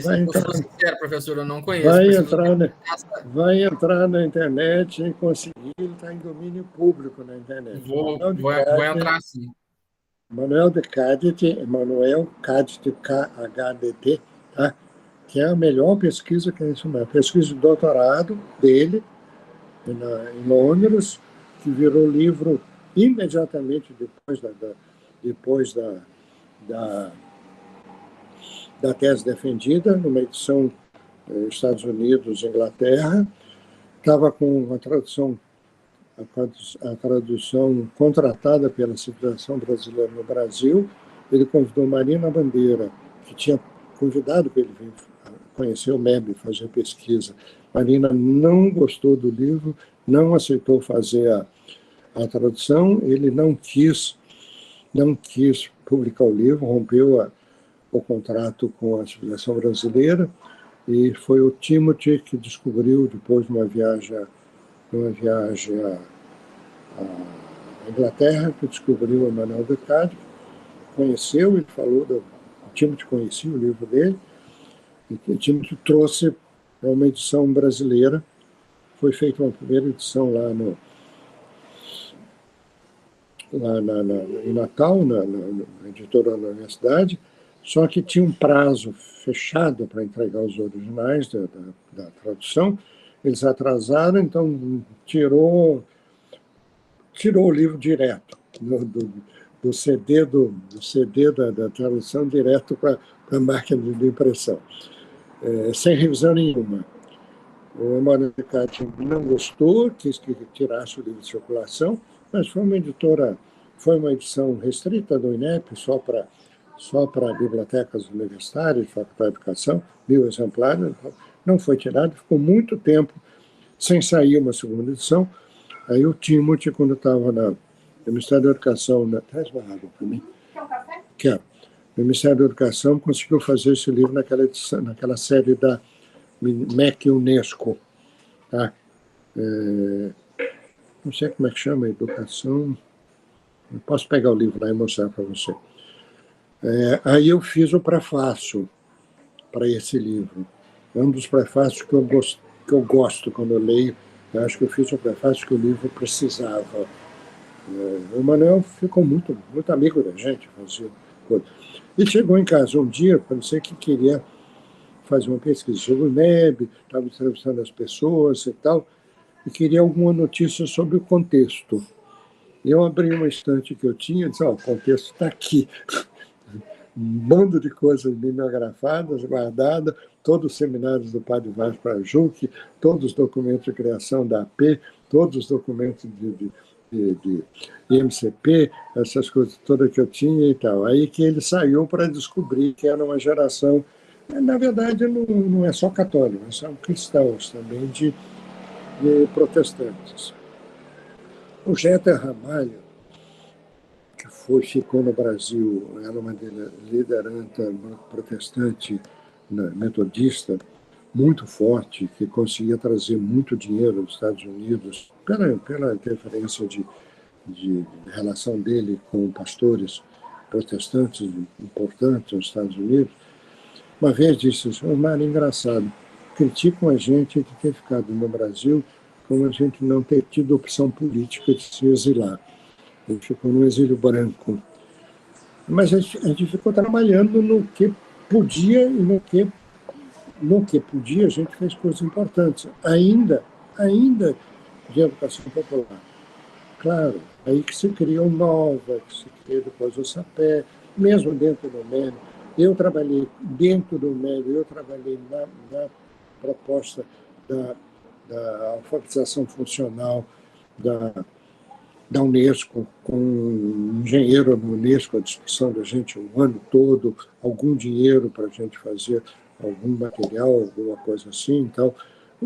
Vai entrar, sincero, professor, eu não conheço. Vai entrar na internet e conseguir, está em domínio público na internet. Vou entrar sim. Manuel de Cádiz, KHDT, tá? Que é a melhor pesquisa que é isso mesmo. Pesquisa de doutorado dele em Londres, que virou livro imediatamente depois da tese defendida, numa edição Estados Unidos, Inglaterra. Estava com a tradução contratada pela Civilização Brasileira no Brasil. Ele convidou Marina Bandeira, que tinha convidado para ele vir conhecer o MEB, fazer pesquisa. Marina não gostou do livro, não aceitou fazer a tradução, ele não quis publicar o livro, rompeu o contrato com a Civilização Brasileira, e foi o Timothy que descobriu, depois de uma viagem à Inglaterra, que descobriu o Manuel de Cádiz, conheceu, ele falou, o Timothy conhecia o livro dele, e o Timothy trouxe para uma edição brasileira. Foi feita uma primeira edição lá em Natal, na editora da universidade, só que tinha um prazo fechado para entregar os originais da tradução. Eles atrasaram, então tirou o livro direto do CD da tradução direto para a máquina de impressão, sem revisão nenhuma. O Emanuel de Cádiz não gostou, quis que tirasse o livro de circulação, mas foi uma edição restrita do INEP, só para bibliotecas universitárias, Faculdade de Educação, 1000 exemplares, não foi tirado, ficou muito tempo sem sair uma segunda edição. Aí o Timothy, quando estava no Ministério da Educação, traz uma água para mim. Quer um café? Quero. No Ministério da Educação conseguiu fazer esse livro naquela série da MEC Unesco. Tá? Não sei como é que chama, educação. Eu posso pegar o livro lá e mostrar para você. Aí eu fiz o prefácio para esse livro. É um dos prefácios que eu gosto quando eu leio. Eu acho que eu fiz o prefácio que o livro precisava. O Manuel ficou muito, muito amigo da gente, fazia coisa. E chegou em casa um dia, parecia que queria fazer uma pesquisa sobre o MEB, estava entrevistando as pessoas e tal, e queria alguma notícia sobre o contexto. Eu abri uma estante que eu tinha e disse, o contexto está aqui. Um bando de coisas mimeografadas, guardadas, todos os seminários do Padre Vaz para Juc, todos os documentos de criação da AP, todos os documentos de IMCP, essas coisas todas que eu tinha e tal. Aí que ele saiu para descobrir que era uma geração, na verdade, não é só católicos, são cristãos também, de protestantes. O Jeter Ramalho, que ficou no Brasil, era uma liderança protestante, metodista, muito forte, que conseguia trazer muito dinheiro dos Estados Unidos, pela interferência de relação dele com pastores protestantes importantes nos Estados Unidos. Uma vez disse assim, Mário, engraçado, criticam a gente de ter ficado no Brasil como a gente não ter tido opção política de se exilar. Ele ficou no exílio branco. Mas a gente ficou trabalhando no que podia e no que podia a gente fez coisas importantes. Ainda de educação popular. Claro, aí que se cria o NOVA, que se cria depois o SAPé, mesmo dentro do MED. Eu trabalhei dentro do MED, eu trabalhei na proposta da alfabetização funcional da Unesco, com um engenheiro da Unesco à disposição da gente o ano todo, algum dinheiro para a gente fazer algum material, alguma coisa assim. Então,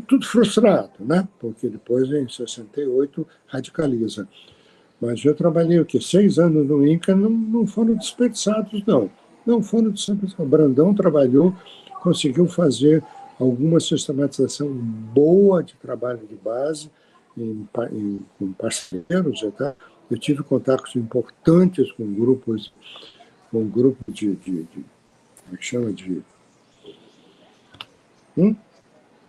tudo frustrado, né? Porque depois, em 68, radicaliza. Mas eu trabalhei o quê? 6 anos no INCA, não foram desperdiçados, não. Não foram desperdiçados. O Brandão trabalhou, conseguiu fazer alguma sistematização boa de trabalho de base, com parceiros e tal. Eu tive contatos importantes com grupos de como é que chama?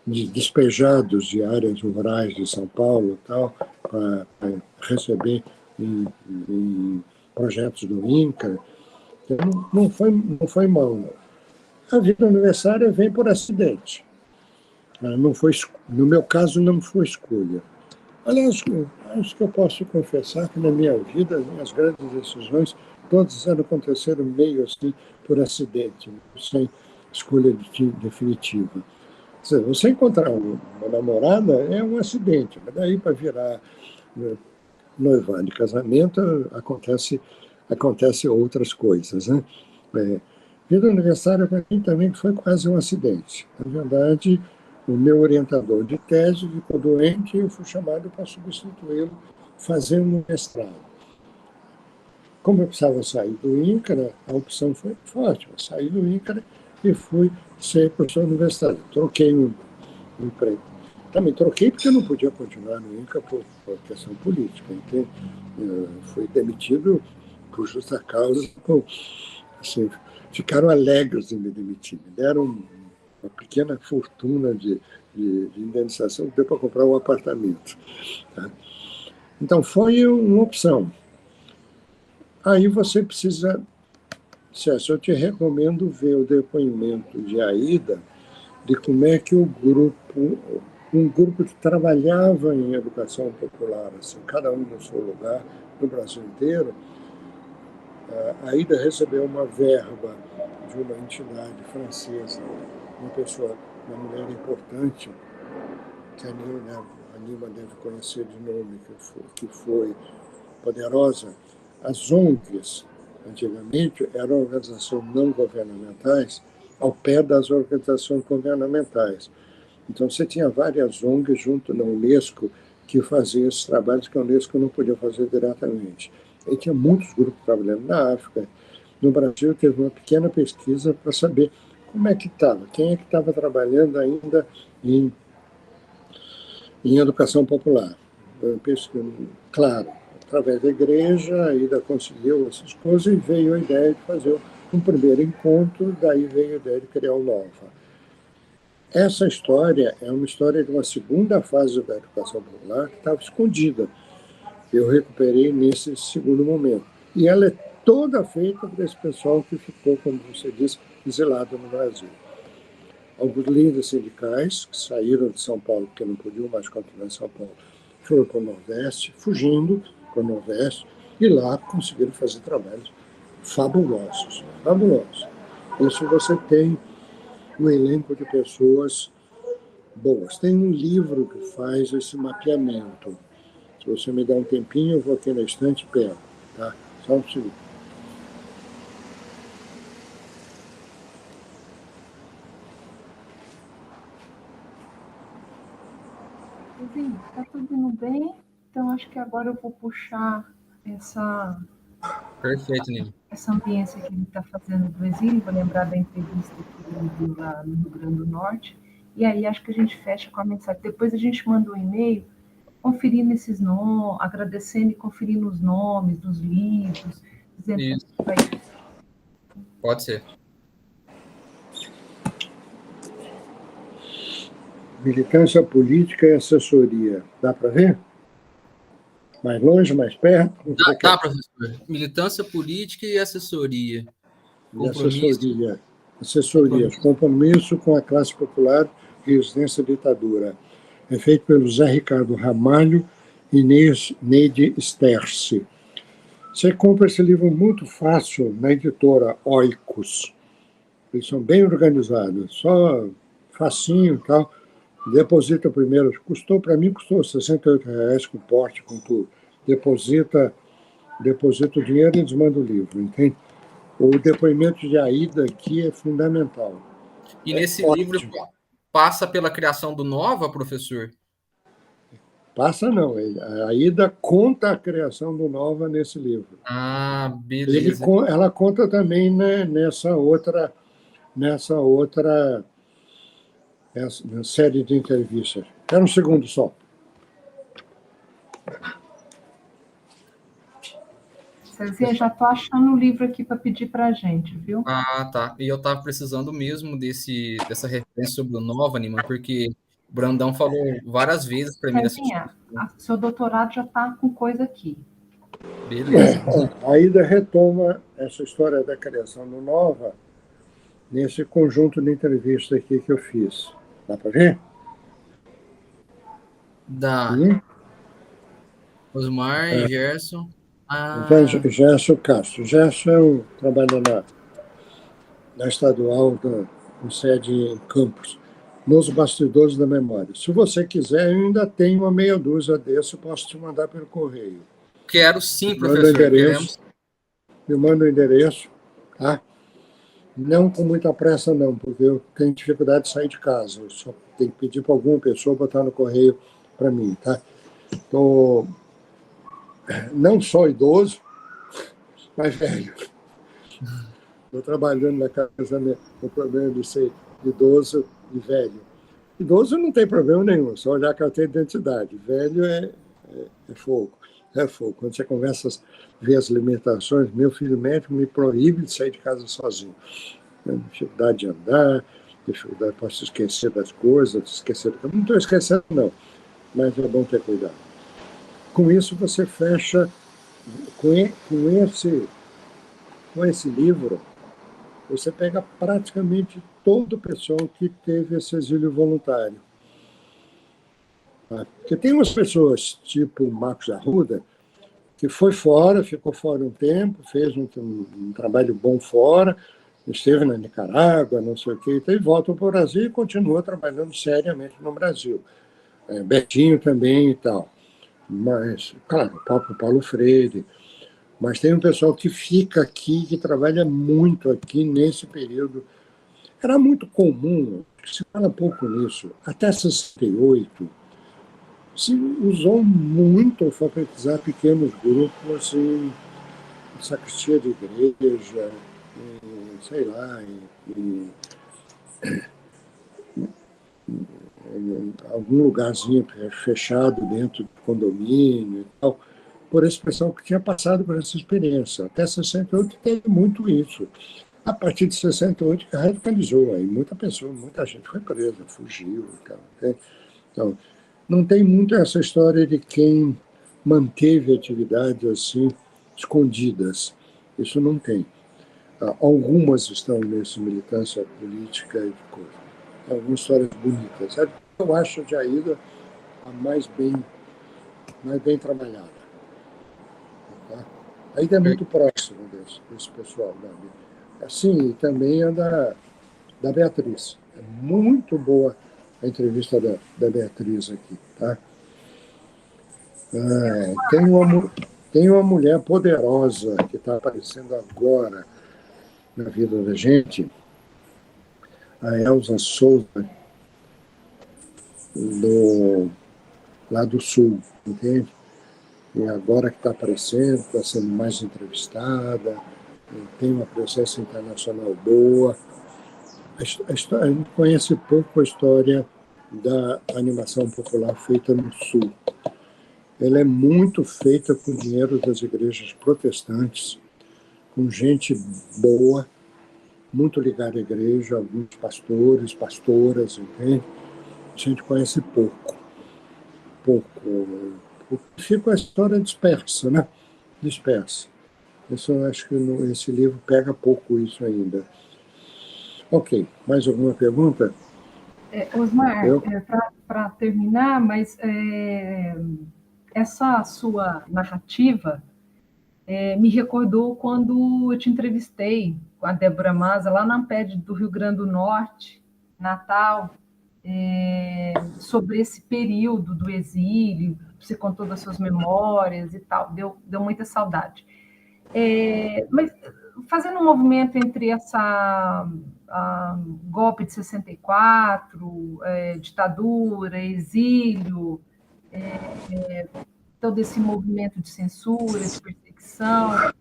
De despejados de áreas rurais de São Paulo e tal, para receber em projetos do INCA. Então, não foi mal, não. A vida universitária vem por acidente. No meu caso, não foi escolha. Aliás, acho que eu posso confessar que na minha vida, as minhas grandes decisões, todas aconteceram meio assim por acidente, sem escolha definitiva. Quer dizer, você encontrar uma namorada é um acidente, mas daí para virar noivado e casamento acontece outras coisas, né? Vida universitária para mim também foi quase um acidente. Na verdade, o meu orientador de tese ficou doente e eu fui chamado para substituí-lo, fazendo um mestrado. Como eu precisava sair do INCRA, a opção foi forte. Eu saí do INCRA e fui ser professor universitário. Troquei um emprego. Também troquei porque eu não podia continuar no INCRA por questão política. Então, fui demitido por justa causa. Assim, ficaram alegres em me demitir. Me deram uma pequena fortuna de indenização que deu para comprar um apartamento. Tá? Então, foi uma opção. Aí você precisa... César, eu te recomendo ver o depoimento de Aida, de como é que um grupo que trabalhava em educação popular, assim, cada um no seu lugar, no Brasil inteiro, a Aida recebeu uma verba de uma entidade francesa, uma mulher importante, que a Nilma deve conhecer de nome, que foi poderosa. As ONGs, antigamente, eram organizações não governamentais ao pé das organizações governamentais. Então, você tinha várias ONGs junto na Unesco que faziam esses trabalhos que a Unesco não podia fazer diretamente. E tinha muitos grupos trabalhando na África. No Brasil, teve uma pequena pesquisa para saber como é que estava, quem é que estava trabalhando ainda em educação popular. Claro, através da igreja, ainda conseguiu essas coisas e veio a ideia de fazer um primeiro encontro, daí veio a ideia de criar o NOVA. Essa história é uma história de uma segunda fase da educação popular que estava escondida. Eu recuperei nesse segundo momento. E ela é toda feita por esse pessoal que ficou, como você disse, exilado no Brasil. Alguns líderes sindicais que saíram de São Paulo, porque não podiam mais continuar em São Paulo, foram para o Nordeste, fugindo para o Nordeste, e lá conseguiram fazer trabalhos fabulosos. Fabulosos. Isso você tem um elenco de pessoas boas. Tem um livro que faz esse mapeamento. Se você me der um tempinho, eu vou aqui na estante e pego. Tá? Só um segundo. Está tudo indo bem, então acho que agora eu vou puxar essa ambiência que ele está fazendo do exílio, vou lembrar da entrevista que ele deu lá no Rio Grande do Norte, e aí acho que a gente fecha com a mensagem. Depois a gente manda um e-mail conferindo esses nomes, agradecendo e conferindo os nomes dos livros, dizendo isso. Que vai... Pode ser. Militância política e assessoria. Dá para ver? Mais longe, mais perto? Dá, professor. Militância política e assessoria. Assessoria. Compromisso com a classe popular e resistência à ditadura. É feito pelo Zé Ricardo Ramalho e Neide Sterce. Você compra esse livro muito fácil na editora Oikos. Eles são bem organizados, só facinho e tal. Deposita primeiro, para mim custou R$68 com porte, com tudo. Deposita o dinheiro e eles mandam o livro, entende? O depoimento de Aida aqui é fundamental. E nesse livro passa pela criação do Nova, professor? Passa não, a Aida conta a criação do Nova nesse livro. Ah, beleza. Ela conta também, né, nessa outra série de entrevistas. Espera um segundo só. Cezinha, já estou achando o livro aqui para pedir para a gente, viu? Ah, tá. E eu estava precisando mesmo dessa referência sobre o Nova, Nima, porque o Brandão falou várias vezes para mim. Cezinha, seu doutorado já está com coisa aqui. Beleza. A Aida retoma essa história da criação do Nova nesse conjunto de entrevistas aqui que eu fiz. Dá para ver? Dá. Osmar, Gerson. Gerson Castro. Gerson trabalha na estadual, com sede em Campos, nos bastidores da memória. Se você quiser, eu ainda tenho uma meia dúzia desse, eu posso te mandar pelo correio. Quero sim, professor. Me manda o endereço, tá? Não com muita pressa, não, porque eu tenho dificuldade de sair de casa. Eu só tenho que pedir para alguma pessoa botar no correio para mim, tá? Estou não só idoso, mas velho. Estou trabalhando na casa no problema de ser idoso e velho. Idoso não tem problema nenhum, só olhar a carteira de identidade. Velho é fogo. É fogo. Quando você começa a ver as limitações, meu filho médico me proíbe de sair de casa sozinho. Dificuldade de andar, dificuldade para se esquecer das coisas, não estou esquecendo, não, mas é bom ter cuidado. Com isso, você fecha, com esse livro, você pega praticamente todo o pessoal que teve esse exílio voluntário. Porque tem umas pessoas, tipo o Marcos Arruda, que foi fora, ficou fora um tempo, fez um trabalho bom fora, esteve na Nicarágua, não sei o quê, e volta para o Brasil e continua trabalhando seriamente no Brasil. Betinho também e tal. Mas, claro, o próprio Paulo Freire. Mas tem um pessoal que fica aqui, que trabalha muito aqui nesse período. Era muito comum, se fala pouco nisso, até 68, se usou muito alfabetizar pequenos grupos em sacristia de igreja, sei lá, em algum lugarzinho fechado dentro do condomínio e tal, por esse pessoal que tinha passado por essa experiência. Até 68 teve muito isso. A partir de 68 que radicalizou, aí muita gente foi presa, fugiu e tal. Então, não tem muito essa história de quem manteve atividades assim escondidas. Isso não tem. Algumas estão nessa militância política e de coisa. Algumas histórias bonitas. Eu acho a de Aida a mais bem trabalhada. Tá? A Aida é muito próxima desse pessoal. Assim, e também a da Beatriz. É muito boa a entrevista da Beatriz aqui. Tá? Tem uma mulher poderosa que está aparecendo agora na vida da gente, a Elza Souza, lá do Sul, entende? E agora que está aparecendo, está sendo mais entrevistada, tem uma presença internacional boa. A gente conhece pouco a história da animação popular feita no Sul. Ela é muito feita com dinheiro das igrejas protestantes, com gente boa, muito ligada à igreja, alguns pastores, pastoras, entende? A gente conhece pouco. Fica a história dispersa, né? Dispersa. Isso, eu acho que esse livro pega pouco isso ainda. Ok, mais alguma pergunta? Osmar, para terminar, mas essa sua narrativa me recordou quando eu te entrevistei com a Débora Maza, lá na Amped do Rio Grande do Norte, Natal, sobre esse período do exílio, você contou das suas memórias e tal, deu muita saudade. Mas fazendo um movimento entre essa golpe de 64, ditadura, exílio, todo esse movimento de censura, de perseguição,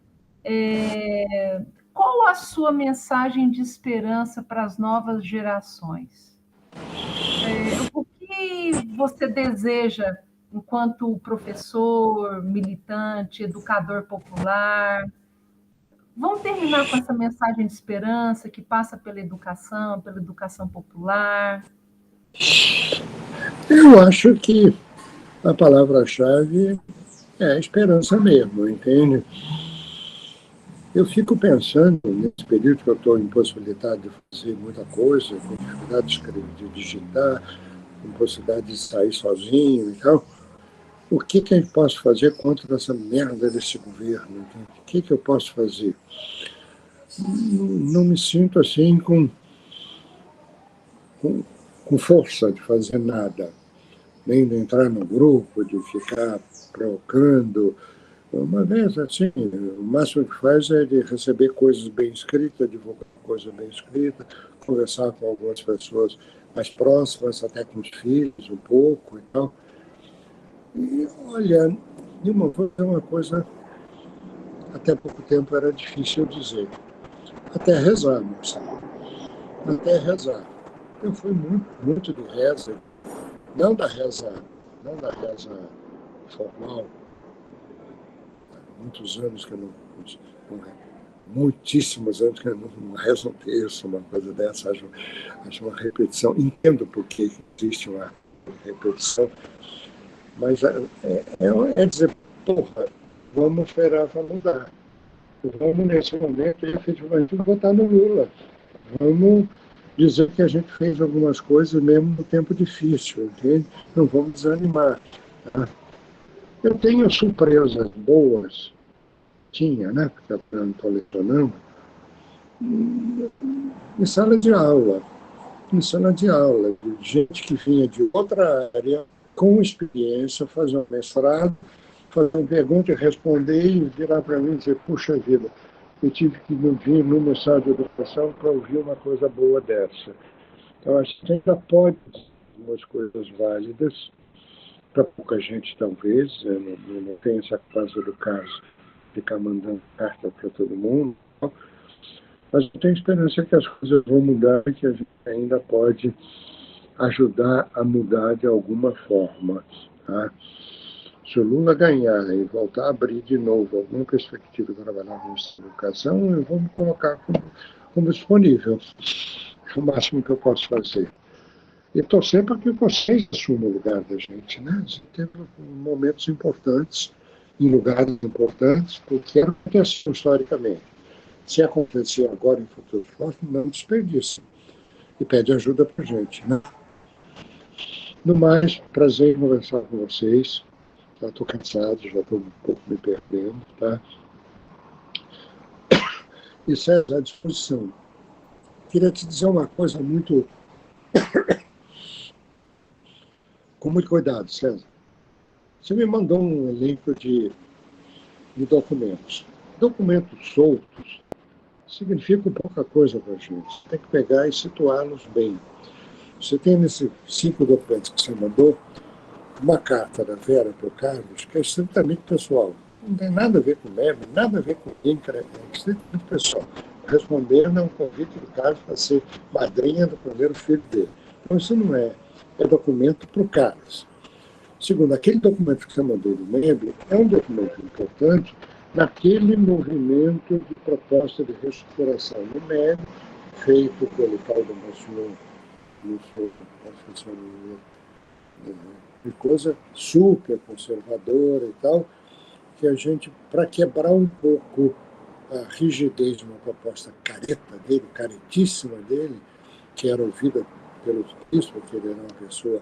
qual a sua mensagem de esperança para as novas gerações? O que você deseja enquanto professor, militante, educador popular? Vamos terminar com essa mensagem de esperança que passa pela educação popular. Eu acho que a palavra-chave é a esperança mesmo, entende? Eu fico pensando, nesse período que eu estou impossibilitado de fazer muita coisa, com dificuldade de escrever, de digitar, com possibilidade de sair sozinho e tal, o que a gente pode fazer contra essa merda desse governo? Entende? O que eu posso fazer? Não me sinto assim com força de fazer nada, nem de entrar no grupo, de ficar provocando. Uma vez, assim, o máximo que faz é de receber coisas bem escritas, divulgar coisas bem escritas, conversar com algumas pessoas mais próximas, até com os filhos, um pouco e tal. E, olha, uma coisa, até pouco tempo era difícil dizer. Até rezar, moça. Até rezar. Eu fui muito de reza, não da reza formal. Muitos anos que eu muitíssimos anos que eu não rezo um terço, uma coisa dessa, acho uma repetição. Entendo por que existe uma repetição, mas é dizer, porra, vamos esperar para mudar. Vamos, nesse momento, efetivamente votar no Lula. Vamos dizer que a gente fez algumas coisas mesmo no tempo difícil, entende? Não vamos desanimar. Tá? Eu tenho surpresas boas, tinha, né? Porque eu não estou lecionando, em sala de aula, de gente que vinha de outra área, com experiência, fazer um mestrado, fazer uma pergunta e responder e virar para mim e dizer, puxa vida, eu tive que vir no mestrado de educação para ouvir uma coisa boa dessa. Então, a gente ainda pode dizer umas coisas válidas, para pouca gente, talvez, eu não tenho essa coisa do caso de ficar mandando carta para todo mundo, mas eu tenho esperança que as coisas vão mudar e que a gente ainda pode ajudar a mudar de alguma forma. Tá? Se o Lula ganhar e voltar a abrir de novo alguma perspectiva de trabalhar na educação, eu vou me colocar como disponível. É o máximo que eu posso fazer. E torcer para que vocês assumam o lugar da gente, né? A gente teve momentos importantes, em lugares importantes, porque aconteceu historicamente. Se acontecer agora em futuro próximo, não desperdice. E pede ajuda para a gente, né? No mais, prazer em conversar com vocês. Já estou cansado, já estou um pouco me perdendo, tá? E César, à disposição. Queria te dizer uma coisa com muito cuidado, César. Você me mandou um elenco de documentos. Documentos soltos significam pouca coisa para a gente. Você tem que pegar e situá-los bem. Você tem nesses 5 documentos que você mandou, uma carta da Vera para o Carlos, que é estritamente pessoal. Não tem nada a ver com o MEB, nada a ver com ninguém, é estritamente pessoal. Respondendo a um convite do Carlos para ser madrinha do primeiro filho dele. Então, isso não é documento para o Carlos. Segundo, aquele documento que você mandou do MEB é um documento importante naquele movimento de proposta de reestruturação do MEB, feito pelo tal do de coisa super conservadora e tal, que a gente, para quebrar um pouco a rigidez de uma proposta careta dele, caretíssima dele, que era ouvida pelos bispos, porque ele era uma pessoa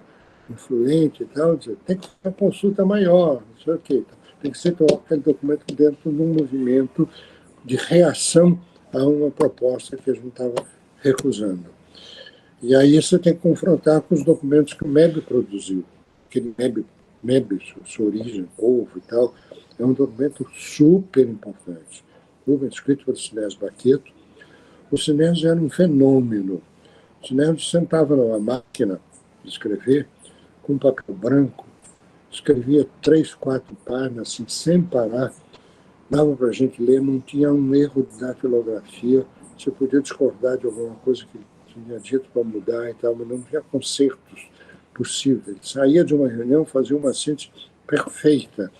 influente e tal, dizer, tem que ser uma consulta maior, não sei o quê. Tem que ser aquele documento dentro de um movimento de reação a uma proposta que a gente estava recusando. E aí você tem que confrontar com os documentos que o MEB produziu. Aquele MEB, sua origem, povo e tal, é um documento super importante. Escrito pelo Sinésio Baqueto. O Sinésio era um fenômeno. O Sinésio sentava numa máquina de escrever, com um papel branco, escrevia 3, 4 páginas, assim, sem parar, dava para a gente ler, não tinha um erro de datilografia, você podia discordar de alguma coisa que tinha dito para mudar e tal, mas não tinha consertos possíveis. Ele saía de uma reunião, fazia uma síntese perfeita.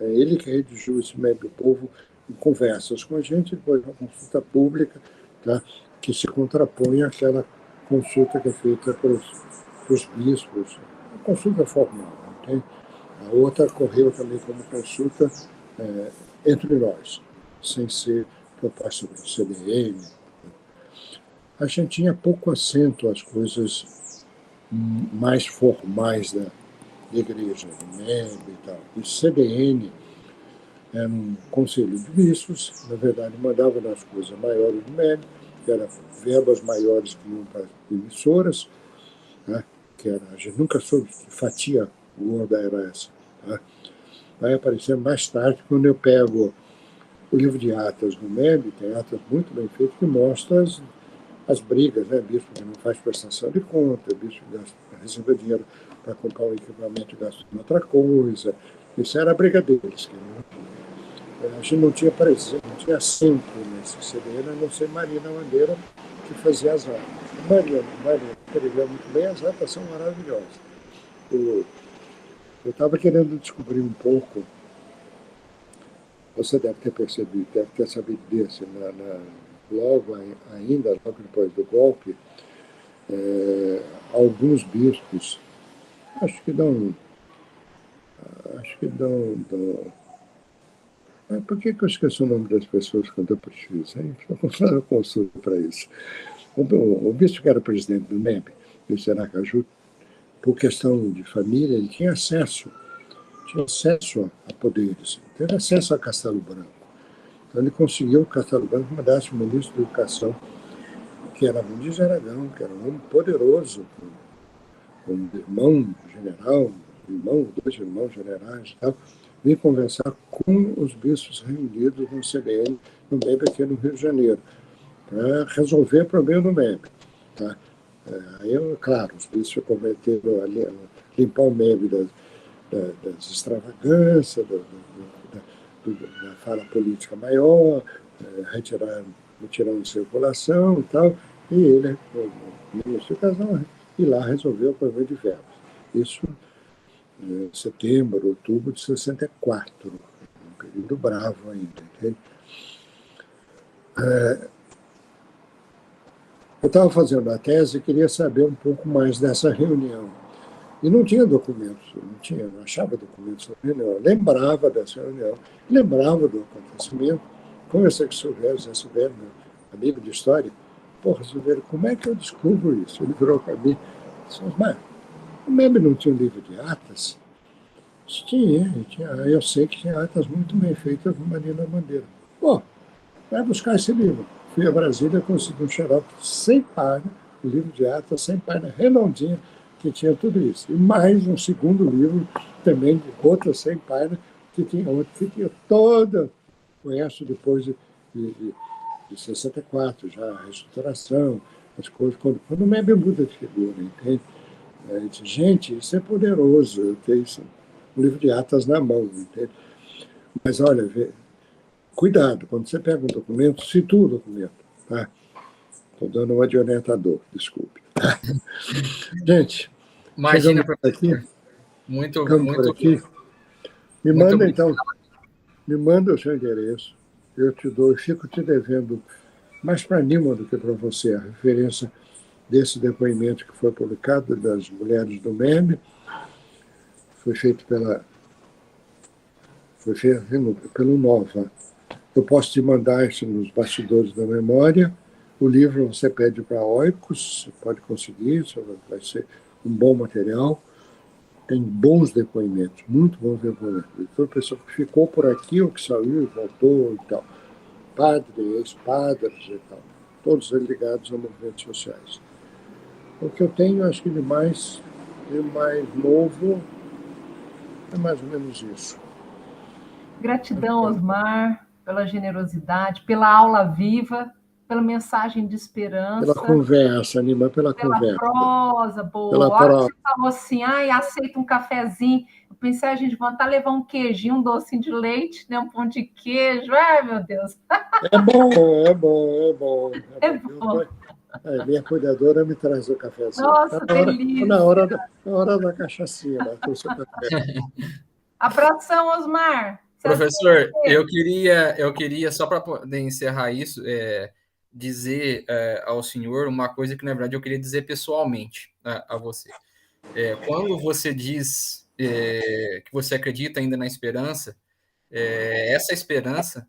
É ele que redigiu esse MEB do Povo em conversas com a gente, depois uma consulta pública, tá, que se contrapõe àquela consulta que é feita pelos bispos, a consulta formal. Okay? A outra ocorreu também como consulta entre nós, sem ser proposta do CDN. A gente tinha pouco assento às coisas mais formais da igreja, do MEB e tal. O CDN era um conselho de bispos, na verdade mandava nas coisas maiores do MEB, que eram verbas maiores que iam para emissoras, né? Que era, a gente nunca soube que fatia gorda era essa. Tá? Vai aparecer mais tarde, quando eu pego o livro de atas do MEB, tem atas muito bem feitas, que mostram as brigas, né? Bispo que não faz prestação de conta, bispo que recebe dinheiro para comprar um equipamento e gasta em outra coisa. Isso era a briga deles. A gente não tinha presença, não tinha assento nesse CDN, a não ser Marina Bandeira, que fazia as atas. Maria escreveu muito bem, as atas são maravilhosas. Eu estava querendo descobrir um pouco, você deve ter percebido, deve ter sabido desse, logo depois do golpe, alguns bispos, acho que dão. Por que eu esqueci o nome das pessoas quando eu preciso? Vou uma consulta para isso. O bispo que era presidente do MEB, o Seracaju, por questão de família, ele tinha acesso a poderes, teve acesso a Castelo Branco. Então ele conseguiu que Castelo Branco mandasse o ministro da Educação, que era Mendes Aragão, que era um homem poderoso, um irmão general, dois irmãos generais e tal, vir conversar com os bispos reunidos no CDN, no MEB aqui no Rio de Janeiro, para resolver o problema do MEB. Tá? Aí, claro, os bispos prometeram limpar o MEB das extravagâncias, da fala política maior, retirando circulação e tal, e ele, o ministro da Educação, ir lá resolver o problema de verbas. Isso em setembro, outubro de 64, um período bravo ainda. Entende? Eu estava fazendo a tese e queria saber um pouco mais dessa reunião. E não tinha documentos, não achava documentos da reunião. Eu lembrava dessa reunião, lembrava do acontecimento. Conversei com o Silvério, meu amigo de história. Porra, Silvério, como é que eu descubro isso? Ele virou para mim e disse, mas o MEB não tinha um livro de atas? Tinha. Eu sei que tinha atas muito bem feitas com Marina Bandeira. Pô, vai buscar esse livro. Fui a Brasília, consegui um xarope sem página, um livro de atas sem página, redondinho, que tinha tudo isso. E mais um segundo livro, também de outra sem página, que tinha outro, que tinha toda, conheço depois de 64, já a reestruturação, as coisas, quando o MEB muda de figura, entende? Eu disse, gente, isso é poderoso, eu tenho isso, um livro de atas na mão, entende? Mas olha, cuidado, quando você pega um documento, situa o documento, tá? Estou dando uma de orientador, desculpe. Gente, imagina para aqui. Muito. Me manda, então, me manda o seu endereço, eu te dou, eu fico te devendo mais para Nima do que para você, a referência desse depoimento que foi publicado das mulheres do MEB, foi feito pelo Nova. Eu posso te mandar isso nos bastidores da memória, O livro você pede para Oikos, você pode conseguir, vai ser um bom material. Tem bons depoimentos, muito bons depoimentos. Foi pessoa que ficou por aqui, ou que saiu e voltou e tal. Padres, ex-padres e tal. Todos eles ligados a movimentos sociais. O que eu tenho, acho que de mais novo, é mais ou menos isso. Gratidão, Osmar, pela generosidade, pela aula viva, pela mensagem de esperança. Pela conversa, Nima, pela conversa. Prosa boa. A hora que você falou assim, aceita um cafezinho. Eu pensei, a gente vai tentar levar um queijinho, um docinho de leite, né? Um pão de queijo. Ai, meu Deus. É bom. Minha cuidadora me traz o cafezinho. Nossa, delícia. Na hora da cachaçinha, né? Abração, Osmar. Professor, eu queria só para poder encerrar isso, dizer ao senhor uma coisa que, na verdade, eu queria dizer pessoalmente a você. Quando você diz que você acredita ainda na esperança, essa esperança...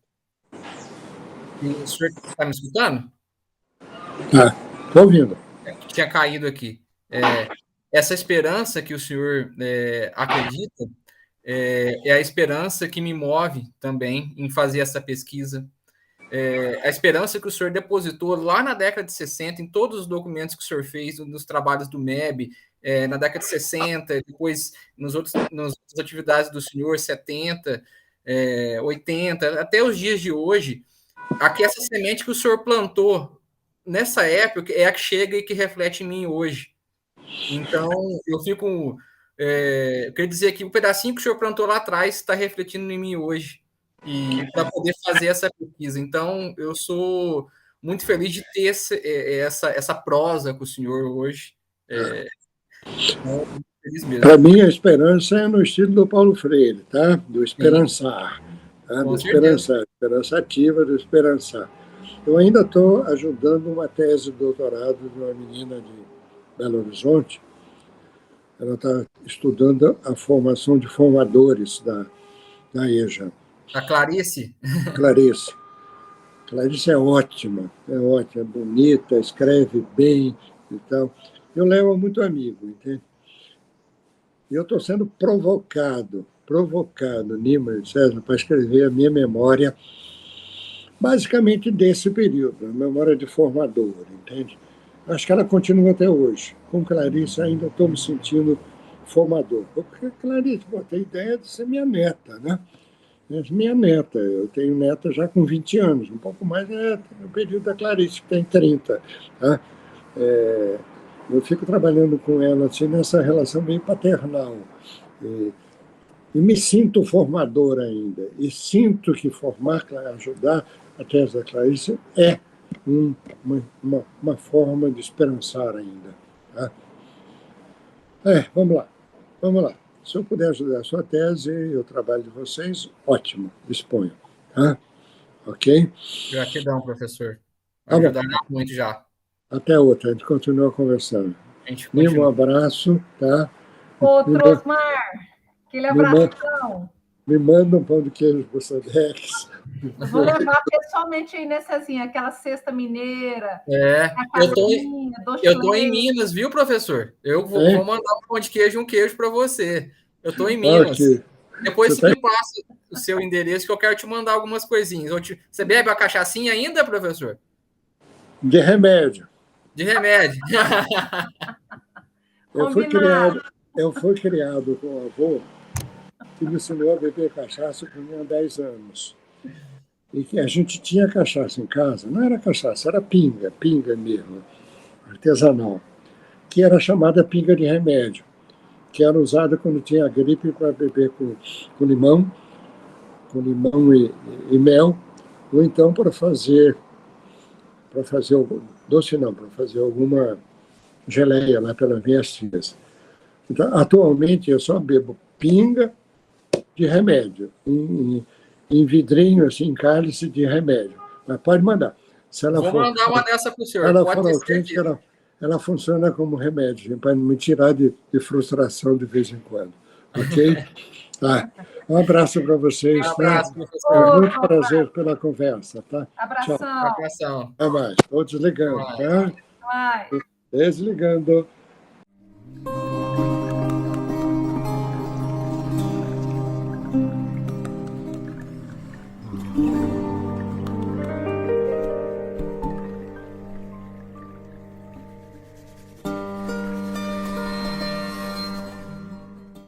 O senhor está me escutando? Estou ouvindo. Tinha caído aqui. Essa esperança que o senhor acredita é a esperança que me move também em fazer essa pesquisa. A esperança que o senhor depositou lá na década de 60, em todos os documentos que o senhor fez, nos trabalhos do MEB, na década de 60, depois nas outras atividades do senhor, 70, 80, até os dias de hoje, aqui essa semente que o senhor plantou nessa época é a que chega e que reflete em mim hoje. Então, eu fico... eu queria dizer que o pedacinho que o senhor plantou lá atrás está refletindo em mim hoje, e para poder fazer essa pesquisa. Então, eu sou muito feliz de ter essa prosa com o senhor hoje. Para mim, a esperança é no estilo do Paulo Freire, tá? Do esperançar. Tá? Do esperançar, esperança ativa, do esperançar. Eu ainda estou ajudando uma tese de doutorado de uma menina de Belo Horizonte. Ela está estudando a formação de formadores da EJA. A Clarice? Clarice é ótima, é bonita, escreve bem e tal. Eu levo muito amigo, entende? E eu estou sendo provocado, Nima e César, para escrever a minha memória, basicamente desse período, a memória de formador, entende? Acho que ela continua até hoje. Com Clarice, ainda estou me sentindo formador. Porque Clarice, tem ideia de ser minha neta, né? Minha neta. Eu tenho neta já com 20 anos, um pouco mais no período da Clarice, que tem 30. Tá? Eu fico trabalhando com ela assim, nessa relação meio paternal. E me sinto formador ainda. E sinto que ajudar a tese da Clarice é uma forma de esperançar ainda. Tá? Vamos lá. Se eu puder ajudar a sua tese e o trabalho de vocês, ótimo, disponho. Tá? Ok? Gratidão, professor. Ajudará muito já. Até outra, a gente continua conversando. Um abraço, tá? Outro, Osmar. Aquele abração. Me manda um pão de queijo para o Sodex. Vou levar pessoalmente aí Cezinha, aquela cesta mineira. Eu estou em Minas, viu, professor? Eu vou mandar um pão de queijo e um queijo para você. Eu estou em Minas. Depois você me passa o seu endereço que eu quero te mandar algumas coisinhas. Você bebe a cachaçinha ainda, professor? De remédio. Eu fui criado com o avô que me ensinou a beber cachaça quando tinha 10 anos. E que a gente tinha cachaça em casa, não era cachaça, era pinga mesmo, artesanal, que era chamada pinga de remédio, que era usada quando tinha gripe para beber com limão e mel, ou então para fazer doce não, para fazer alguma geleia lá pelas minhas tias. Então, atualmente eu só bebo pinga de remédio, em vidrinho, assim, em cálice de remédio. Mas pode mandar. Vou mandar uma dessa para o senhor. Ela for autêntica, ela funciona como remédio, para me tirar de frustração de vez em quando. Ok? Tá. Um abraço para vocês. Um abraço, tá? professor. Muito prazer pela conversa. Tá? Abração. Tchau. Abração. Até mais. Estou desligando. Tá? Vai. Desligando.